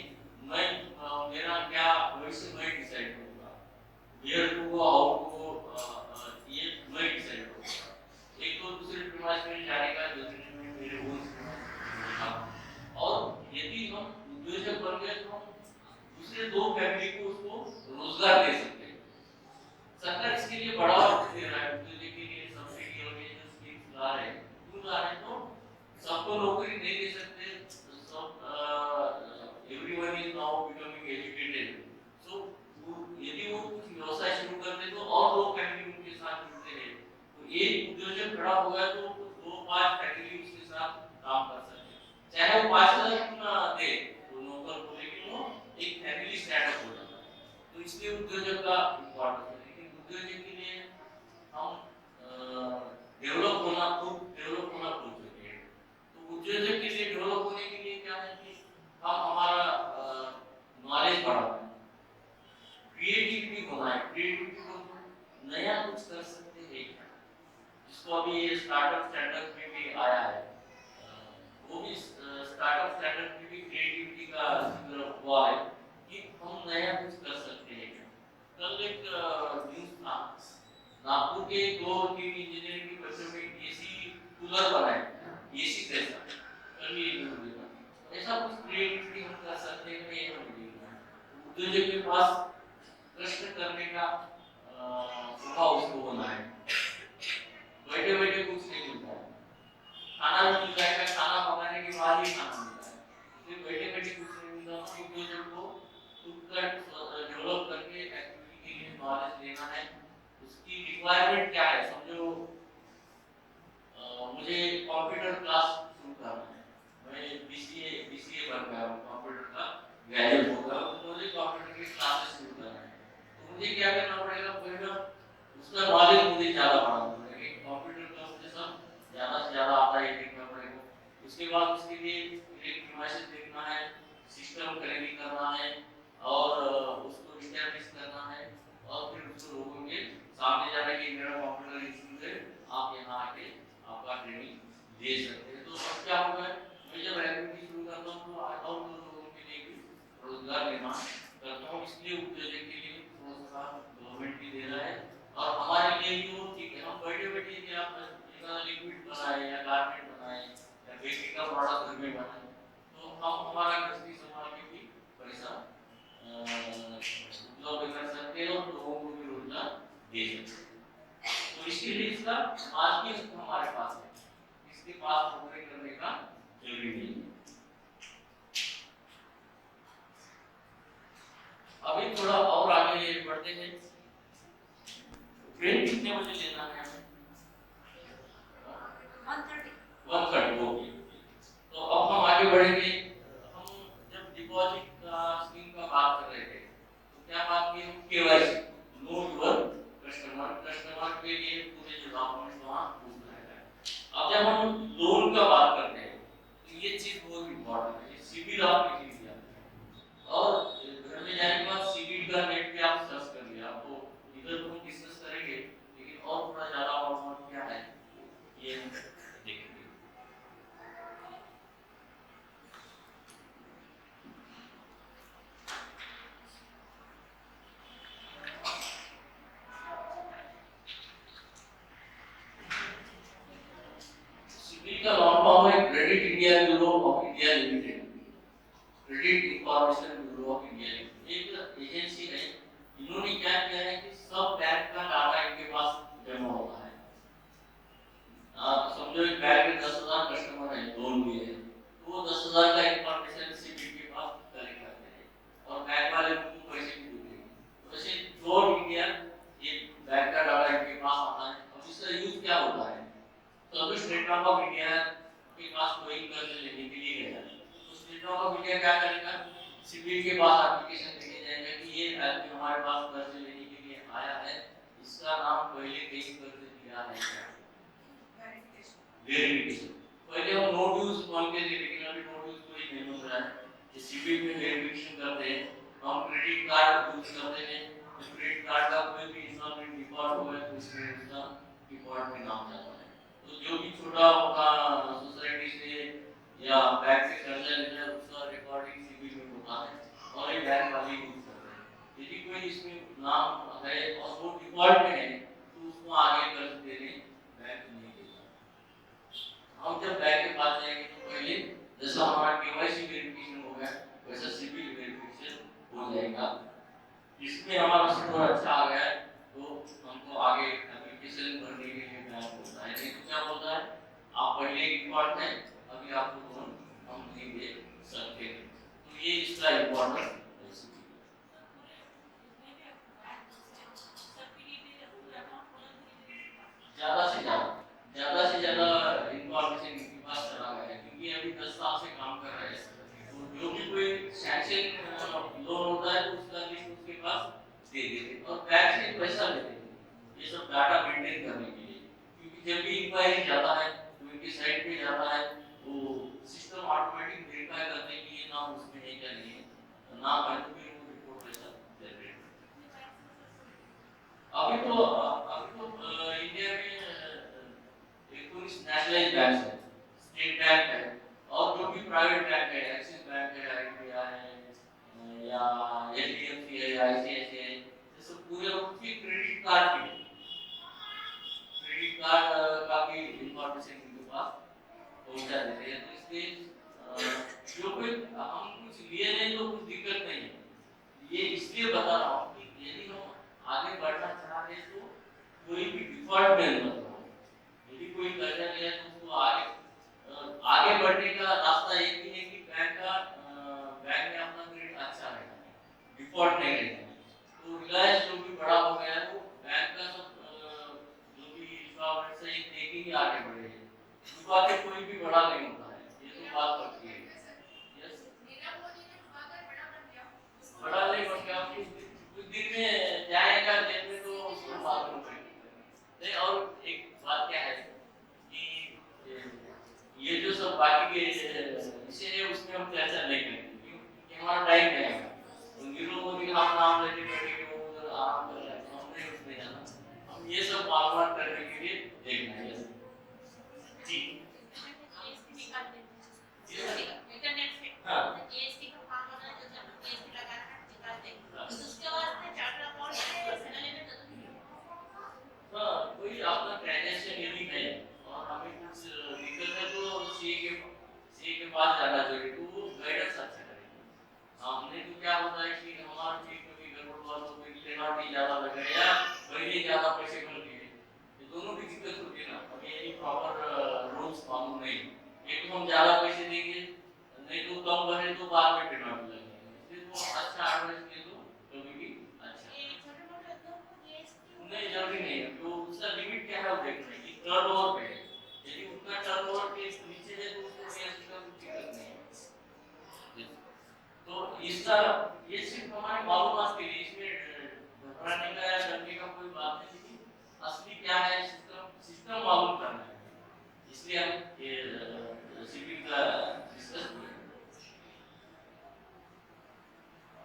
मैं मेरा क्या भविष्य मैं डिसाइड करूंगा, where to go, how to go, ये मैं डिसाइड करूंगा। एक तो दूसरे प्रीमाइस में जाने का जरूरी नहीं, मेरे रूल्स। और यदि हम उद्योजक बन गए तो हम दूसरे 2 फैमिली को उसको रोजगार दे सकते हैं। सरकार इसके लिए बढ़ावा दे रहा है, उद्योजक के लिए सब्सिडी और ये जो स्कीम्स ला रहे हैं, क्यों ला रहे हैं, तो सबको नौकरी नहीं दे सकते, सब everyone is now becoming educated, so यदि वो कुछ व्यवसाय शुरू कर दे तो और 2 फैमिली उनके साथ जुड़ते हैं, तो एक उद्योजक खड़ा हो गया तो 2-5 फैमिली उसके साथ काम कर सकते हैं, चाहे वो 5,000 क्यों ना दे तो नौकर को, लेकिन वो एक फैमिली स्टार्टअप हो जाता है। तो इसलिए उद्योजक का इम्पोर्टेंस है। लेकिन उद्योजक के लिए हम डेवलप होना, खुद डेवलप होना भूल चुके हैं। तो उद्योजक के लिए डेवलप होने के लिए क्या है कि हम हमारा नॉलेज बढ़ाना है, क्रिएटिविटी होना है, क्रिएटिविटी को नया कुछ कर सकते हैं क्या, जिसको अभी ये स्टार्टअप स्टैंडर्ड में भी आया है, वो भी स्टार्टअप स्टैंडर्ड में भी क्रिएटिविटी का जिक्र हुआ है कि हम नया कुछ कर सकते हैं क्या। कल एक न्यूज़ था, नागपुर के 2-3 इंजीनियरिंग के बच्चों ने एसी कूलर बनाए, एसी जैसा, कल ये न्यूज़ देखा। ऐसा कुछ क्रिएटिविटी हम कर सकते हैं, ये हम देखना है। उद्योजक के पास प्रश्न करने का स्वभाव उसको होना है, बैठे बैठे कुछ नहीं मिलता है, खाना मिल जाएगा, खाना पकाने के बाद ही खाना मिलता है, इसलिए बैठे बैठे कुछ नहीं मिलता। उद्योजक को खुद का डेवलप करके एक्टिविटी के लिए नॉलेज लेना है, उसकी रिक्वायरमेंट क्या है, समझो मुझे कंप्यूटर क्लास शुरू करना है, मैं बीसीए बन गया हूँ, कंप्यूटर का ग्रेजुएट हो गया, तो मुझे कंप्यूटर की क्लासेस शुरू करना है, तो मुझे क्या करना पड़ेगा, पहले उसका नॉलेज मुझे ज़्यादा बढ़ाना पड़ेगा, कंप्यूटर का मुझे सब ज़्यादा से ज़्यादा आता है देखना पड़ेगा। उसके बाद उसके लिए इलेक्ट्रोमैसेज देखना है, सिस्टम कनेक्ट करना है, और उसको इस्टेब्लिश करना है, और फिर उसको लोगों के सामने जाने की मेरा कंप्यूटर इंस्टीट्यूट है, आप यहाँ आके आपका ट्रेनिंग दे सकते हैं। तो अब क्या होगा, मैं जब एक्टिविटी शुरू करता हूँ तो आता हूँ तो लोगों के लिए भी रोजगार निर्माण करता हूँ, इसलिए उद्योजक के लिए प्रोत्साहन गवर्नमेंट भी दे रहा है, और हमारे लिए भी वो ठीक है, हम बैठे बैठे कि आप लिक्विड बनाए या गारमेंट बनाए या बेकरी का प्रोडक्ट घर में बनाए, तो हम हमारा दे सकते। तो इसके लिए इसका मालकियत हमारे पास है, इसके पास नौकरी करने का जरूरी नहीं है। अभी थोड़ा और आगे बढ़ते हैं। ट्रेन कितने बजे लेना है हमें? 1:30 हो गई। तो अब हम आगे बढ़ेंगे। हम जब डिपॉजिट का स्कीम का बात कर रहे थे तो क्या बात की? KYC, know your customer, customer के लिए पूरे जो डॉक्यूमेंट वहां पूछना है। अब जब हम लोन का बात करते हैं तो ये चीज बहुत इंपॉर्टेंट है, सिविल आप लिख लीजिए और घर में जाने के बाद सिविल का नेट पे आप सर्च कर लिया। आपको इधर तो हम डिस्कस करेंगे, लेकिन और थोड़ा ज्यादा मालूमात क्या है ये हम देखेंगे। सिविल का लॉन्ग फॉर्म है credit India bureau of India limited, credit information bureau of India एक एजेंसी है। इन्होंने क्या किया है कि सब बैंक का डाटा इनके पास जमा होता है। आप समझो एक बैंक में 10,000 कस्टमर है, लोन लिए हैं, तो वो 10,000 का इंफॉर्मेशन सिविल के पास कलेक्ट करते हैं और बैंक वाले उनको पैसे भी देते हैं। तो ऐसे थ्रू इंडिया ये बैंक का डाटा इनके पास आता है। और इसका यूज क्या होता है? तो अभी स्टेट बैंक ऑफ इंडिया के पास कोई कर्ज लेने के लिए गया तो स्टेट बैंक ऑफ इंडिया क्या करेगा? सिविल के पास एप्लीकेशन लेके जाएगा कि ये आदमी हमारे पास कर्ज लेने के लिए आया है, इसका नाम पहले कहीं कर्ज दिया है क्या? वेरिफिकेशन। पहले हम नो ड्यूज बोल के थे, लेकिन अभी नो ड्यूज कोई नहीं बोल रहा है। ये सिविल में वेरिफिकेशन करते हैं। हम क्रेडिट कार्ड यूज करते हैं, तो क्रेडिट कार्ड का कोई भी इंस्टॉलमेंट डिफॉल्ट हुआ है तो इसमें उसका डिफॉल्ट में नाम जाता है। तो जो भी छोटा मोटा सोसाइटी से या बैंक से कर्जा लेना है उसका रिकॉर्डिंग सिविल में होता है और ये बैंक वाले यूज करते हैं। यदि कोई इसमें नाम है और वो डिफॉल्ट में है तो उसको आगे कर्ज देने बैंक नहीं देता। हम जब बैंक के पास जाएंगे तो पहले जैसा हमारा केवाईसी वेरिफिकेशन हो गया वैसा सिविल वेरिफिकेशन हो जाएगा। इसमें हमारा स्कोर अच्छा आ गया तो हमको आगे एप्लीकेशन भरने के लिए बैंक बोलता है। लेकिन क्या बोलता है? आप पहले डिफॉल्ट है, अभी आपको लोन हम नहीं दे सकते। तो ये इसका इम्पोर्टेंट है। ज्यादा से ज्यादा इंफॉर्मेशन इनके पास चला गया है क्योंकि अभी 10 साल से काम कर रहे हैं। तो जो भी कोई सैंक्शन लोन होता है तो उसका लिस्ट उसके पास दे देते और बैंक से पैसा लेते हैं ये सब डाटा मेंटेन करने के लिए। क्योंकि जब भी इंक्वायरी जाता है तो इनकी साइट पे जाता है, वो सिस्टम ऑटोमेटिक वेरीफाई करते हैं कि ये नाम उसमें है क्या नहीं है, नाम है तो फिर वो रिपोर्ट पैसा जनरेट। अभी तो इंडिया में इलेक्ट्रॉनिक नेशनलाइज्ड बैंक है, स्टेट बैंक है और जो भी प्राइवेट बैंक है, एक्सिस बैंक है, आईडीबीआई है या एचडीएफसी है, आईसीआईसीआई है, ये सब पूरे उनकी क्रेडिट कार्ड का भी इंफॉर्मेशन इनके पास पहुंचा देते हैं। तो इसलिए जो कोई हम कुछ लिए नहीं तो कुछ दिक्कत नहीं है। ये इसलिए बता रहा हूँ कि यदि हम आगे बढ़ना चाहते हैं तो कोई भी डिफॉल्ट में मत रहो। यदि कोई कर्जा लिया तो उसको आगे बढ़ने का रास्ता एक ही है कि बैंक में अपना क्रेडिट अच्छा रहेगा, डिफॉल्ट नहीं रहेगा। तो रिलायंस जो भी बड़ा हो गया है वो बैंक का सब जो भी इंस्टॉलमेंट से एक देख ही आगे बढ़े हैं। दुआ के कोई भी बड़ा नहीं होता है, ये तो बात पक्की है। यस, बड़ा नहीं बन गया कुछ दिन में जाएगा जेल में तो उसको मालूम पड़ेगा। नहीं, और एक बात क्या है कि ये जो सब बाकी के विषय है उसमें हम चर्चा नहीं करेंगे क्योंकि हमारा टाइम नहीं है। तो नीरव मोदी हम नाम लेके बैठे वो उधर आराम कर रहे हैं, हमने उसमें जाना। हम ये सब मालूमात करने के लिए देखना है। जी एवरेज ले लो कभी भी अच्छा नहीं जरूरी नहीं है तो उसका लिमिट क्या है वो देखना है कि टर्नओवर पे है यदि उतना टर्नओवर के नीचे है तो उसको जीएसटी का कुछ दिक्कत नहीं है तो इसका ये सिर्फ हमारे मालूमात के लिए इसमें घबराने का या डरने का कोई बात नहीं लेकिन असली क्या है सिस्टम मालूम करना है इसलिए हम ये सीपी का डिस्कस किए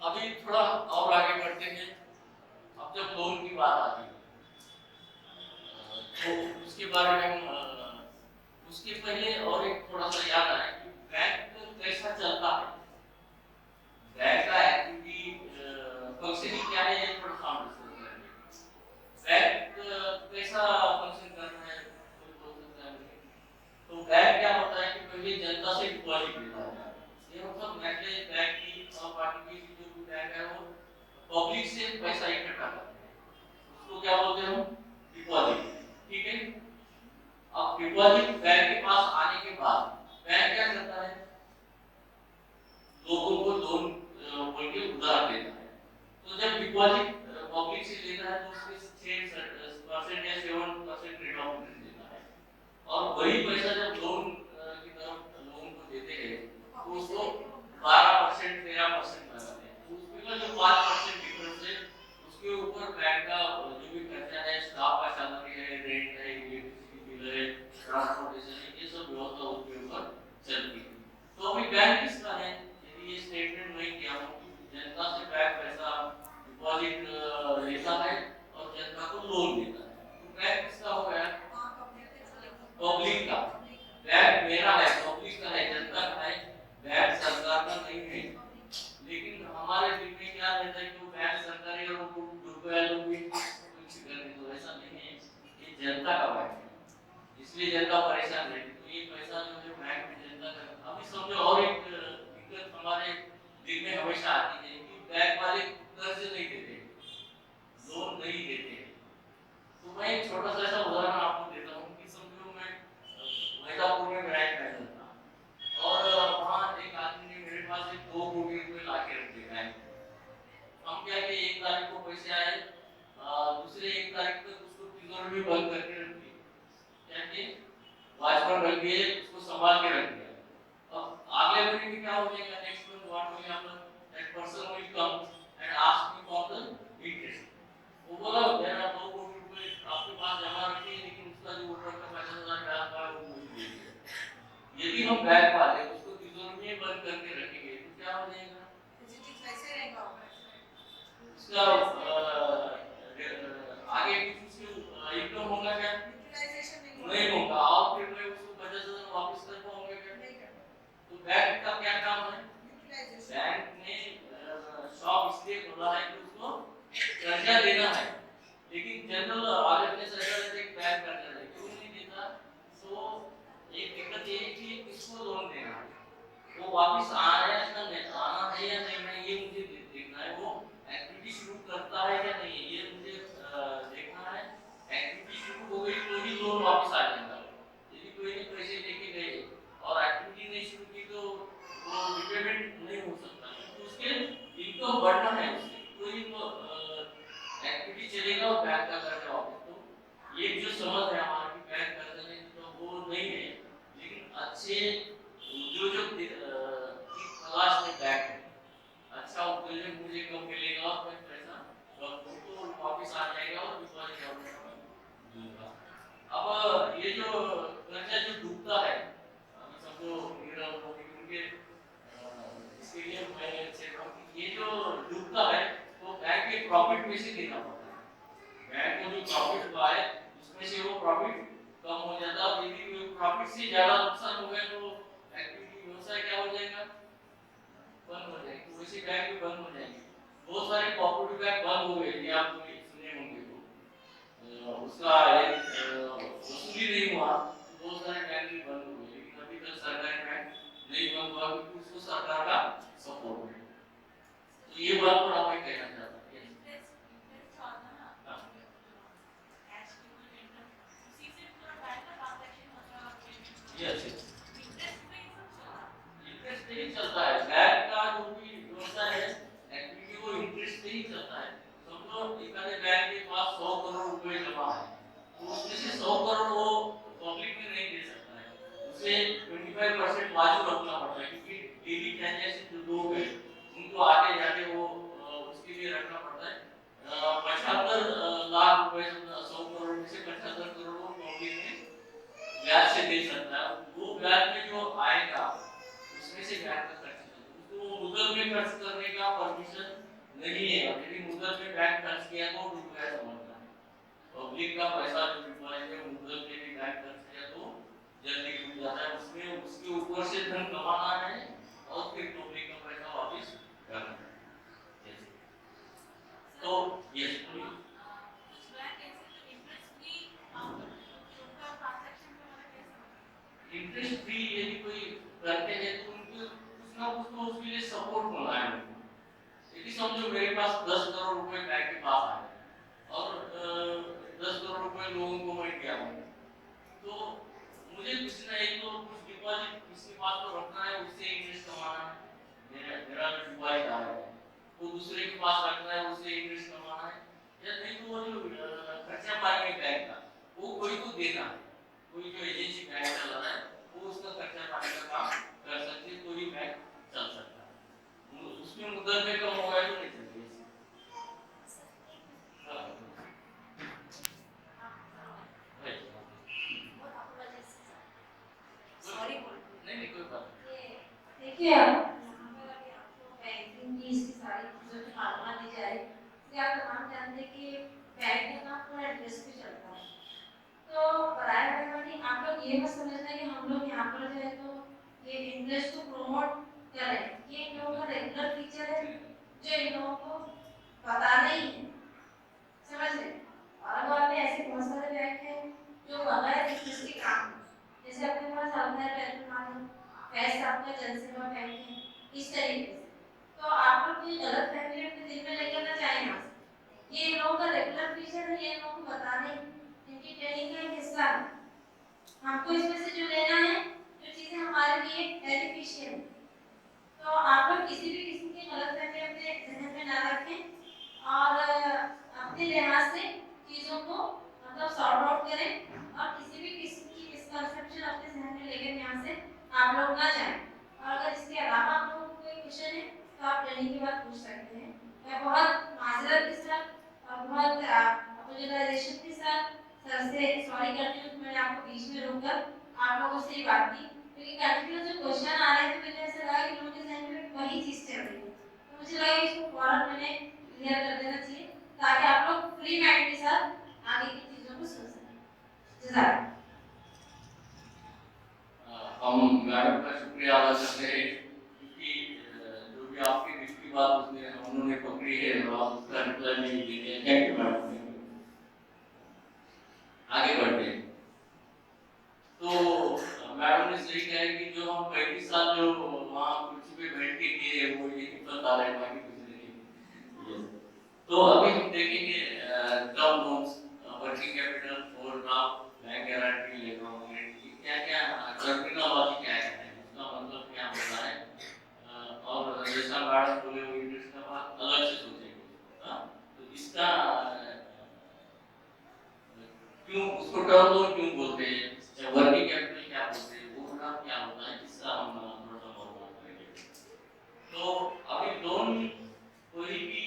अभी थोड़ा और आगे बढ़ते हैं अब जब लोन की बात आती है तो उसके बारे में हम उसके पहले और एक थोड़ा सा याद आए कि बैंक कैसा चलता है बैंक का एक्टिविटी फंक्शनिंग क्या है ये थोड़ा सा हम डिस्कस करेंगे बैंक कैसा फंक्शन करना है कोई बोल सकता है तो बैंक क्या होता है कि पहले जनता से डिपॉजिट लेता है ये मतलब मैनेज बैंक की और पार्टी की जो भी बैंक है वो पब्लिक से पैसा इकट्ठा करते हैं उसको क्या बोलते हैं हम डिपॉजिट ठीक है अब डिपॉजिट बैंक के पास आने के बाद बैंक क्या करता है लोगों को लोन बोल के उधार देता है तो जब डिपॉजिट पब्लिक से लेता है तो उसके 6% या 7% रेट ऑफ इंटरेस्ट देता है और वही पैसा जब लोन की तरफ लोन को देते हैं तो उसको 12% 13% लगाते हैं तो उसमें का जो 5% डिफरेंस है उसके ऊपर बैंक का जो भी खर्चा है स्टाफ का सैलरी है रेंट है इलेक्ट्रिसिटी बिल है ट्रांसपोर्टेशन है ये सब व्यवस्था उसके ऊपर चलती है तो अभी बैंक किसका है यदि ये स्टेटमेंट नहीं किया हो जनता से बैंक पैसा डिपॉजिट लेता है और जनता को लोन देता है तो बैंक किसका हो गया पब्लिक का बैंक मेरा है पब्लिक का है जनता का है बैंक सरकार का नहीं है लेकिन हमारे दिल में क्या रहता है कि वो बैंक सरकारी और रुपया लोग भी कुछ करने तो ऐसा नहीं है ये जनता का बैंक है इसलिए जनता परेशान रहती तो ये पैसा जो है बैंक में जनता का अभी समझो और एक दिक्कत हमारे दिल में हमेशा आती है कि बैंक वाले कर्ज नहीं देते लोन नहीं देते तो मैं एक छोटा सा ऐसा उदाहरण आपको देता हूँ कि समझो मैं वैजापुर में बैंक मैनेजर था और वहाँ एक आदमी ने मेरे पास एक 2 कोटी रुपए ला के रख दिए बैंक हम क्या कि 1 तारीख को पैसे आए दूसरे 1 तारीख तक उसको तिजोरी में बंद करके रख दिए क्या कि वाचमैन रख दिए उसको संभाल के रख दिया अब अगले महीने में क्या हो जाएगा next month what will happen that person will come and ask me for the interest वो बोला मेरा 2 कोटी रुपए आपके पास जमा रखिए लेकिन उसका जो ऊपर का 50,000 ब्याज था वो मुझे दे दीजिए यदि हम बैंक वाले उसको तिजोरी में बंद करके रखेंगे तो क्या हो जाएगा कैसे रहेगा उसका आगे कुछ उसके इनकम होगा क्या नहीं होगा और फिर मैं उसको 50,000 वापस कर पाऊंगा क्या तो बैंक का क्या काम है बैंक ने शॉप इसलिए खोला है कि उसको कर्जा देना है लेकिन जनरल अवेयरनेस ऐसा रहता है कि बैंक कर्जा दे क्यों नहीं देता तो एक दिक्कत ये है कि किसको लोन देना है वो वापस आना है या नहीं ये मुझे देखना है वो एक्टिविटी शुरू करता है या नहीं ये मुझे देखना है एक्टिविटी शुरू हो गई तो ही लोन वापस आ जाएगा यदि कोई ने पैसे लेके गए और एक्टिविटी नहीं शुरू की तो वो रिपेमेंट नहीं हो सकता तो उसके इनकम बढ़ना है उससे तो ये एक्टिविटी चलेगा और बैंक का कर्जा वापस तो ये जो समझ है हमारी बैंक कर्जा नहीं तो वो नहीं है लेकिन अच्छे जो तलाश में बैंक है अच्छा उपयोजन मुझे कब मिलेगा और मैं पैसा तो वापस आ जाएगा और डिपॉजिट दूंगा अब ये जो कर्जा जो डूबता है समझो मेरा उनके इसके लिए मैं ये जो डूबता है तो बैंक के प्रॉफिट में से देना पड़ता है बैंक को जो प्रॉफिट हुआ है उसमें से वो प्रॉफिट कम हो जाता है यदि प्रॉफिट से ज्यादा नुकसान हो गया तो एक्टिविटी व्यवसाय क्या हो जाएगा बंद हो जाएगी तो वैसे बैंक भी बंद हो जाएंगे बहुत सारे कोऑपरेटिव बैंक बंद हो गए ये आप सुने होंगे तो उसका वसूली नहीं हुआ बहुत सारे बैंक भी बंद हो गए लेकिन अभी तक सरकारी बैंक नहीं बंद हुआ क्योंकि उसको सरकार का सपोर्ट है तो ये बात पर आप कहना चाहते हैं यस इंटरेस्ट नहीं चलता है बैंक का जो भी व्यवस्था है एक्टिविटी वो में खर्च करने का परमिशन नहीं है। यदि मुद्दत में बैंक खर्च किया तो डूब गया समझना है। पब्लिक का पैसा जो डिपॉजिट में मुद्दत में भी बैंक खर्च किया तो जल्दी डूब जाता है। उसमें उसके ऊपर से धन कमाना है और फिर पब्लिक का पैसा वापस करना है। तो ये इंटरेस्ट फ्री यदि कोई करते हैं तो उनको कुछ ना कुछ तो उसके लिए सपोर्ट होना है। यदि समझो मेरे पास 10 करोड़ रुपए बैंक के पास आए और 10 करोड़ रुपए लोगों को मैं दिया हूँ, तो मुझे कुछ नहीं तो कुछ डिपॉजिट किसके पास तो रखना है, उससे इंटरेस्ट कमाना है। मेरा जो डिपॉजिट आया है वो दूसरे के पास रखना है, उससे इंटरेस्ट कमाना है। या नहीं तो वो जो खर्चा पानी है बैंक का वो कोई को देना है। कोई जो एजेंसी बैंक चल रहा है वो उसका खर्चा पानी का काम कर सकती है, तो ही बैंक चल सकता है। उसमें मुद्दत में कम होगा तो नहीं चलती। नहीं कोई बात देखिए आपको बैंकिंग की इसकी सारी चीज़ों की मालूमात दी जाए, इसलिए आप तमाम जानते हैं कि बैंक का काम पूरा एड्रेस पे चलता है। तो बराए मेहरबानी आप लोग ये मत समझना कि हम लोग यहाँ पर जो है तो ये इंटरेस्ट को प्रमोट करें। ये इन लोगों का रेगुलर फीचर है जो इन लोगों को बताना ही है, समझ रहे। और अब आपने ऐसे बहुत सारे बैंक हैं जो बगैर इंटरेस्ट के काम, जैसे अपने पास आधार बैंक, वैसे आपका जनसेवा बैंक है, इस तरीके से। तो आप लोग ये गलत फहमी अपने दिल में लेकर ना जाए यहाँ से। ये इन लोगों का रेगुलर फीचर है, ये इन लोगों को बताने इनकी ट्रेनिंग का एक हिस्सा है। हमको इसमें से जो लेना है, जो चीजें हमारे लिए बेनिफिशियल है। तो आप लोग किसी भी किस्म की गलतफहमी अपने जहन में ना रखें और अपने लिहाज से चीजों को मतलब सॉर्ट आउट करें और किसी भी किस्म की मिसकंसेप्शन अपने जहन में लेकर यहाँ से आप लोग ना जाएं। और अगर इसके अलावा आप लोगों को कोई क्वेश्चन है तो आप ट्रेनिंग के बाद पूछ सकते हैं। मैं बहुत माजरत के साथ और बहुत अपोलोजाइजेशन के साथ सर से सॉरी करती हूँ कि मैंने आपको बीच में रोककर आप लोगों से ये बात की, क्योंकि कंटिन्यूअस जो क्वेश्चन आ रहे थे मुझे ऐसा लगा कि लोगों के जहन में वही चीज चल रही है। तो मुझे लगा इसको फौरन मैंने क्लियर कर देना चाहिए ताकि आप लोग फ्री माइंड के साथ आगे की चीजों को सुन सकें। जज़ाक। हम मैडम का शुक्रिया अदा करते हैं क्योंकि जो भी आपकी निष्ठी बात उसने उन्होंने पकड़ी है और उसका रिप्लाई नहीं दिया। Thank you madam. आगे बढ़ते हैं। तो मैडम ने सही कहा कि जो हम 35 साल जो वहाँ कुर्सी पे बैठ के किए वो ये बता रहे हैं, बाकी कुछ नहीं। तो अभी हम देखेंगे टर्म लोन्स, वर्किंग कैपिटल और बैंक गारंटी लेकर क्या क्या टर्मिनोलॉजी क्या है, उसका मतलब क्या होता है। और जैसा मैडम बोले वो इंटरेस्ट का बात अलग से सोचेंगे। तो इसका क्यों उसको टर्म लोन क्यों बोलते हैं, वर्किंग कैपिटल क्या बोलते हैं, वो नाम क्या होता है, इसका हम थोड़ा सा और बात करेंगे। तो अभी लोन कोई भी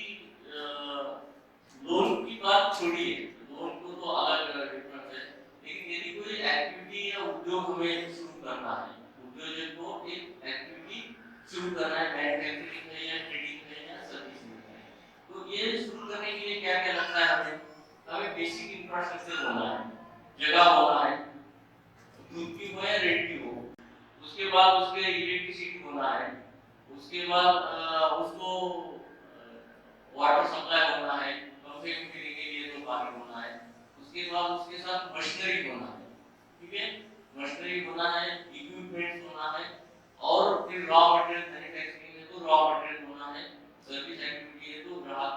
लोन की बात छोड़िए, लोन को तो अलग डिफरेंस है, लेकिन यदि कोई एक्टिविटी या उद्योग हमें शुरू करना है, उद्योजक को एक एक्टिविटी शुरू करना है, मैन्युफैक्चरिंग है या ट्रेडिंग है या सर्विसिंग है, तो ये शुरू करने के लिए क्या क्या लगता है हमें बेसिक इंफ्रास्ट्रक्चर होना है, जगह होना है, दूध की हो या रेट की हो, उसके बाद उसके इलेक्ट्रिसिटी होना है, उसके बाद उसको वाटर सप्लाई होना है, पंखे पीने के लिए तो पानी होना है, उसके बाद उसके साथ मशीनरी होना है, ठीक है, मशीनरी होना है, इक्विपमेंट होना है, और फिर रॉ मटेरियल मैन्युफैक्चरिंग है तो रॉ मटेरियल होना है, सर्विस एक्टिविटी है तो ग्राहक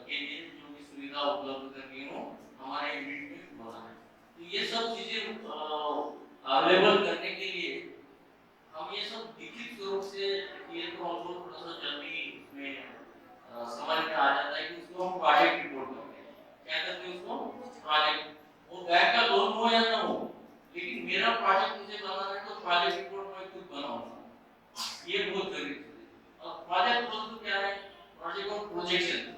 के लिए जो भी सुविधा उपलब्ध करनी हो हमारे यूनिट में होना है। तो ये सब चीजें अवेलेबल करने के लिए हम ये सब लिखित रूप से ये तो हमको थोड़ा सा जल्दी इसमें समझ में आ जाता है कि उसको हम प्रोजेक्ट रिपोर्ट करते हैं। क्या करते हैं उसको प्रोजेक्ट, वो बैंक का लोन हो या ना हो, लेकिन मेरा प्रोजेक्ट मुझे बनाना है तो प्रोजेक्ट रिपोर्ट मैं खुद बनाऊंगा, ये बहुत जरूरी है। और प्रोजेक्ट बोल तो क्या है, प्रोजेक्ट और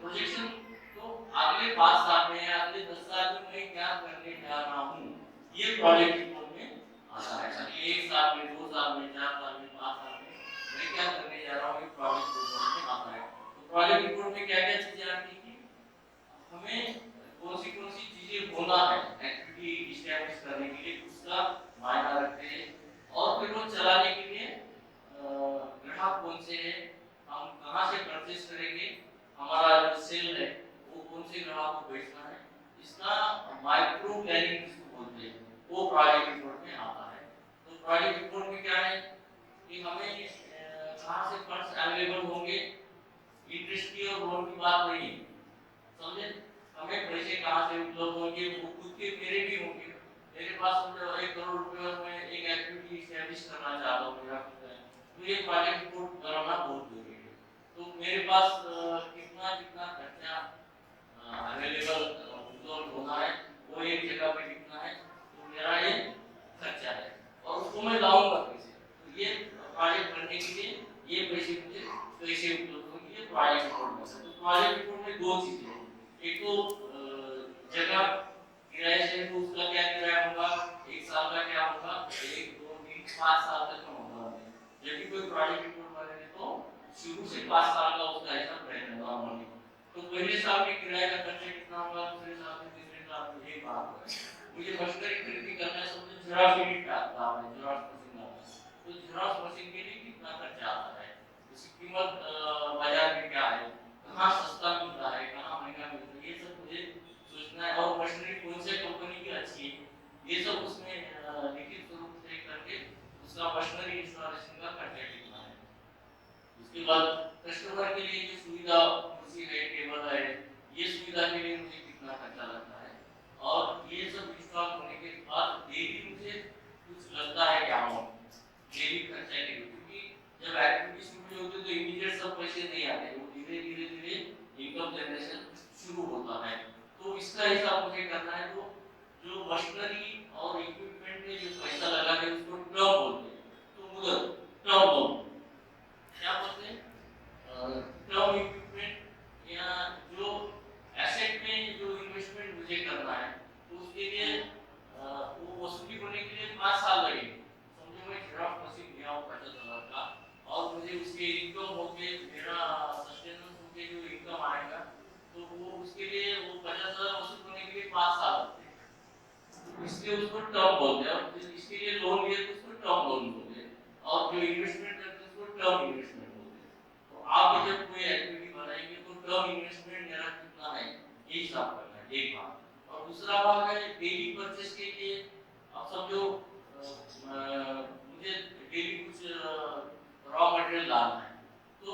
प्रोजेक्शन तो अगले 5 साल में या अगले 10 साल में मैं क्या करने जा रहा हूँ, ये प्रोजेक्ट रिपोर्ट में आता है। 1 साल में, 2 साल में, 4 साल में, 5 साल में मैं क्या करने जा रहा हूँ, ये प्रोजेक्ट परचेस करेंगे, हमारा जो सेल है वो कौन से ग्राहक को बेचना है, इसका माइक्रो प्लानिंग जिसको बोलते हैं वो प्रोजेक्ट रिपोर्ट में आता है। तो प्रोजेक्ट रिपोर्ट में क्या है कि हमें कहाँ से फंड्स अवेलेबल होंगे, इंटरेस्ट की और लोन की बात नहीं है, समझे। हमें पैसे कहाँ से उपलब्ध होंगे, वो खुद के मेरे भी होंगे। मेरे पास समझो 1 करोड़ रुपए और मैं एक एक्टिविटी एस्टैब्लिश करना चाहता हूँ मेरा खुद का, तो ये प्रोजेक्ट रिपोर्ट बनाना बहुत जरूरी है। तो मेरे पास कितना कितना खर्चा अवेलेबल उपलब्ध होना है, वो एक जगह पे लिखना है, तो मेरा ये खर्चा है और उसको मैं लाऊंगा कैसे, तो ये प्रोजेक्ट करने के लिए ये पैसे मुझे कैसे उपलब्ध होंगे, ये प्रोजेक्ट रिपोर्ट में। तो प्रोजेक्ट रिपोर्ट में दो चीजें हैं, एक तो जगह किराए से तो उसका क्या किराया होगा, 1 साल का क्या होगा, 1 2 3 5 साल तक का होगा। जब भी कोई प्रोजेक्ट रिपोर्ट बनेगा तो शुरू से 5 साल का उसका हिसाब रहेगा नॉर्मली। तो पहले साल के किराए का खर्चा कितना होगा, दूसरे साल में, तीसरे साल में, ये बात है। मुझे मशीनरी खरीदी करना है, समझो जेरॉक्स यूनिट का दाम है, जेरॉक्स मशीन का, तो जेरॉक्स मशीन के लिए कितना खर्चा आता है, उसकी कीमत बाजार में क्या है, कहाँ सस्ता मिलता है, कहाँ महंगा मिलता है, ये सब मुझे सोचना है। और मशीनरी कौन से कंपनी की अच्छी है, ये सब उसमें लिखित स्वरूप से करके उसका मशीनरी इंस्टॉलेशन का खर्चा लिखना है। उसके बाद कस्टमर के लिए जो सुविधा कुर्सी है, टेबल है, ये सुविधा के लिए मुझे कितना खर्चा लगता है, और ये सब इंस्टॉल होने के बाद डेली मुझे कुछ लगता है क्या अमाउंट डेली खर्चा के लिए, क्योंकि जब एक्टिविटी शुरू होती है तो इमीडिएट सब पैसे नहीं आते, वो धीरे धीरे धीरे इनकम जनरेशन शुरू होता है। तो इसका हिसाब मुझे करना है। तो जो मशीनरी और इक्विपमेंट में जो पैसा लगा है उसको टर्म बोलते हैं, तो मुद्दत टर्म बोलते क्या बोलते हैं, टर्म इक्विपमेंट, या जो एसेट में जो इन्वेस्टमेंट मुझे करना है तो उसके लिए वो वसूली होने के लिए 5 साल लगेंगे। समझो मैं जेरॉक्स मशीन लिया हूँ 50,000 का, और मुझे उसके इनकम होके मेरा सस्टेनेंस होके जो इनकम आएगा, तो वो उसके लिए वो 50,000 वसूल होने के लिए 5 साल लगते हैं, तो इसलिए उसको टर्म बोलते हैं। और इसके लिए लोन लिए तो उसको टर्म लोन बोलते हैं, और जो इन्वेस्टमेंट करते हैं उसको टर्म इन्वेस्टमेंट बोलते हैं। तो आप जब कोई एक्टिविटी बनाएंगे तो टर्म इन्वेस्टमेंट मेरा कितना है ये हिसाब करना है, एक बात। और दूसरा बात है डेली परचेस के लिए, अब समझो मुझे डेली कुछ रॉ मटेरियल लाना है, तो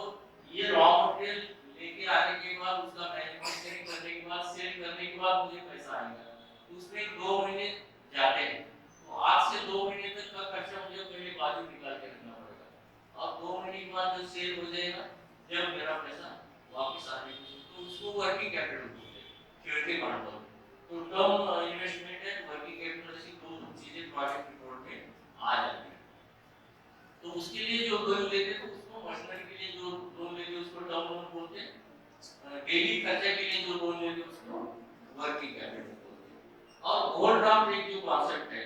ये रॉ मटेरियल लेके आने के बाद उसका मैन्युफैक्चरिंग करने के बाद सेल करने के बाद मुझे पैसा आएगा, तो उसमें 2 महीने जाते हैं। तो आज से 2 महीने तक का खर्चा मुझे पहले बाजू निकाल के रखना पड़ेगा, और 2 महीने के बाद जब सेल हो जाएगा, जब मेरा पैसा वापस आने की, तो उसको वर्किंग कैपिटल बोलते हैं, थियोरेटिकल मॉडल। तो टर्म इन्वेस्टमेंट है, वर्किंग कैपिटल, ऐसी दो चीजें प्रोजेक्ट रिपोर्ट में आ जाती है। तो उसके लिए जो लोन लेते हैं तो उसको मशीनरी के लिए जो लोन लेते हैं उसको टर्म लोन बोलते हैं, डेली खर्चे के लिए जो लोन लेते हैं उसको वर्किंग कैपिटल बोलते हैं। और ओवरड्राफ्ट एक जो कॉन्सेप्ट है,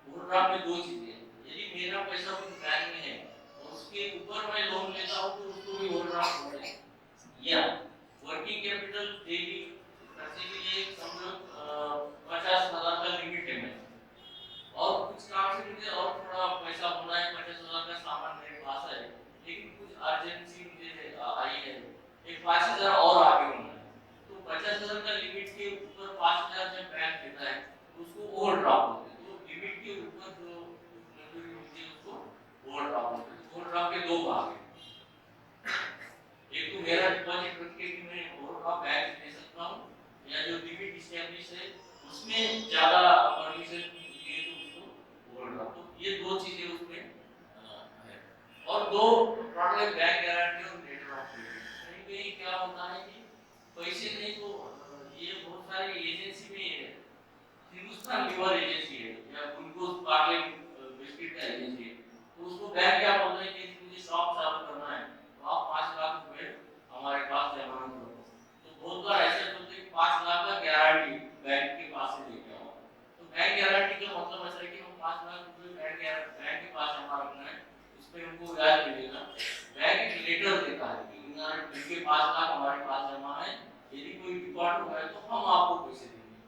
ओवरड्राफ्ट में 2 चीजें, यदि मेरा पैसा कुछ बैंक में है और उसके ऊपर मैं लोन लेता हूँ तो उसको भी ओवरड्राफ्ट बोलते हैं। या वर्किंग कैपिटल डेली खर्चे के लिए समझो 50,000 का लिमिट है मेरा, और कुछ काम से मुझे और थोड़ा पैसा होना है, 50,000 का सामान मेरे पास है, लेकिन कुछ अर्जेंसी मुझे आई है, एक 5,000 और आगे होना है, तो 50,000 का लिमिट के ऊपर 5,000 जब बैंक देता है तो उसको ओवरड्राफ्ट बोलते हैं। तो लिमिट के ऊपर जो मंजूरी मिलती है उसको ओवरड्राफ्ट बोलते हैं। ओवरड्राफ्ट के 2 भाग हैं, एक तो मेरा डिपॉजिट रख के कि मैं ओवरड्राफ्ट बैंक दे सकता हूँ, या जो लिमिट एस्टैब्लिश है उसमें ज्यादा परमिशन लिए तो उसको ओवरड्राफ्ट। तो ये 2 चीजें उसमें है। और 2 प्रोडक्ट बैंक गारंटी और लेटर ऑफ क्रेडिट। कहीं क्या होता है कि पैसे नहीं तो ये बहुत सारी एजेंसी में, हिंदुस्तान लीवर एजेंसी है या ग्लूकोज पार्ले बिस्किट का एजेंसी है, तो उसको बैंक क्या बोलते हैं कि मुझे शॉप चालू करना है तो आप 5 लाख रुपए हमारे पास जमा करो। तो बहुत बार ऐसे बोलते हैं कि 5 लाख का गारंटी बैंक के पास से लेके आओ। तो बैंक गारंटी का मतलब ऐसा है कि हम 5 लाख रुपए बैंक के पास जमा रखना है, उस पर हमको ब्याज मिलेगा। बैंक एक लेटर देता है कि इनके 5 लाख हमारे पास जमा है, यदि कोई डिफॉल्ट हुआ है तो हम आपको पैसे देंगे।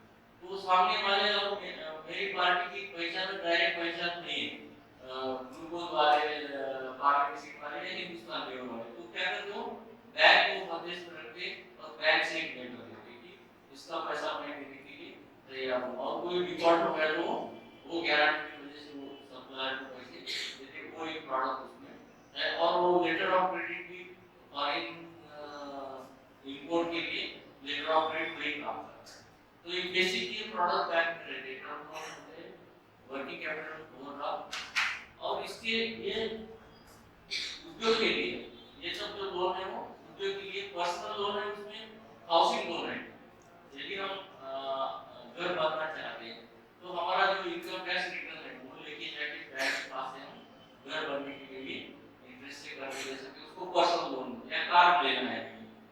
तो सामने वाले और मेरी पार्टी की पहचान डायरेक्ट पहचान नहीं है, ग्लूकोज वाले, पार्टी वाले या हिंदुस्तान लीवर वाले, तो क्या करते हो बैंक को कोई डिफॉल्ट हो गया तो वो गारंटी की वजह से वो सप्लायर को पैसे देते, वो एक प्रोडक्ट उसमें है। और वो लेटर ऑफ क्रेडिट भी फॉरेन इंपोर्ट के लिए लेटर ऑफ क्रेडिट वही काम करता है। तो ये बेसिकली प्रोडक्ट बैंक में रहते हैं, वर्किंग कैपिटल ओवरड्राफ्ट। और इसके ये उद्योग के लिए ये सब जो लोन है वो उद्योग के लिए, पर्सनल लोन है, उसमें हाउसिंग लोन है। यदि हम घर बनना चाहते हैं तो हमारा जो इनकम टैक्स रिटर्न है वो लेके जाके बैंक के पास से हम घर बनने के लिए इंटरेस्ट से कर्ज ले सकते हैं। उसको पर्सनल लोन या कार लेना है,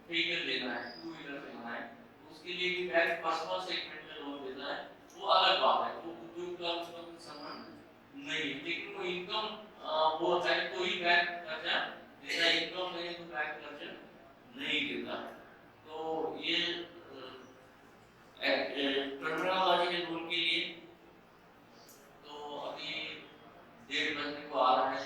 व्हीकल लेना है, टू व्हीलर लेना है, उसके लिए भी बैंक पर्सनल सेगमेंट में लोन देता है। वो अलग बात है, वो उद्योग का उसका कुछ संबंध नहीं है। लेकिन वो इनकम वो है तो ही बैंक कर्जा देता है, इनकम नहीं तो बैंक कर्जा नहीं देता। तो ये टर्मिनोलॉजी के लोन के लिए तो अभी 1.5 बजने को आ रहा है।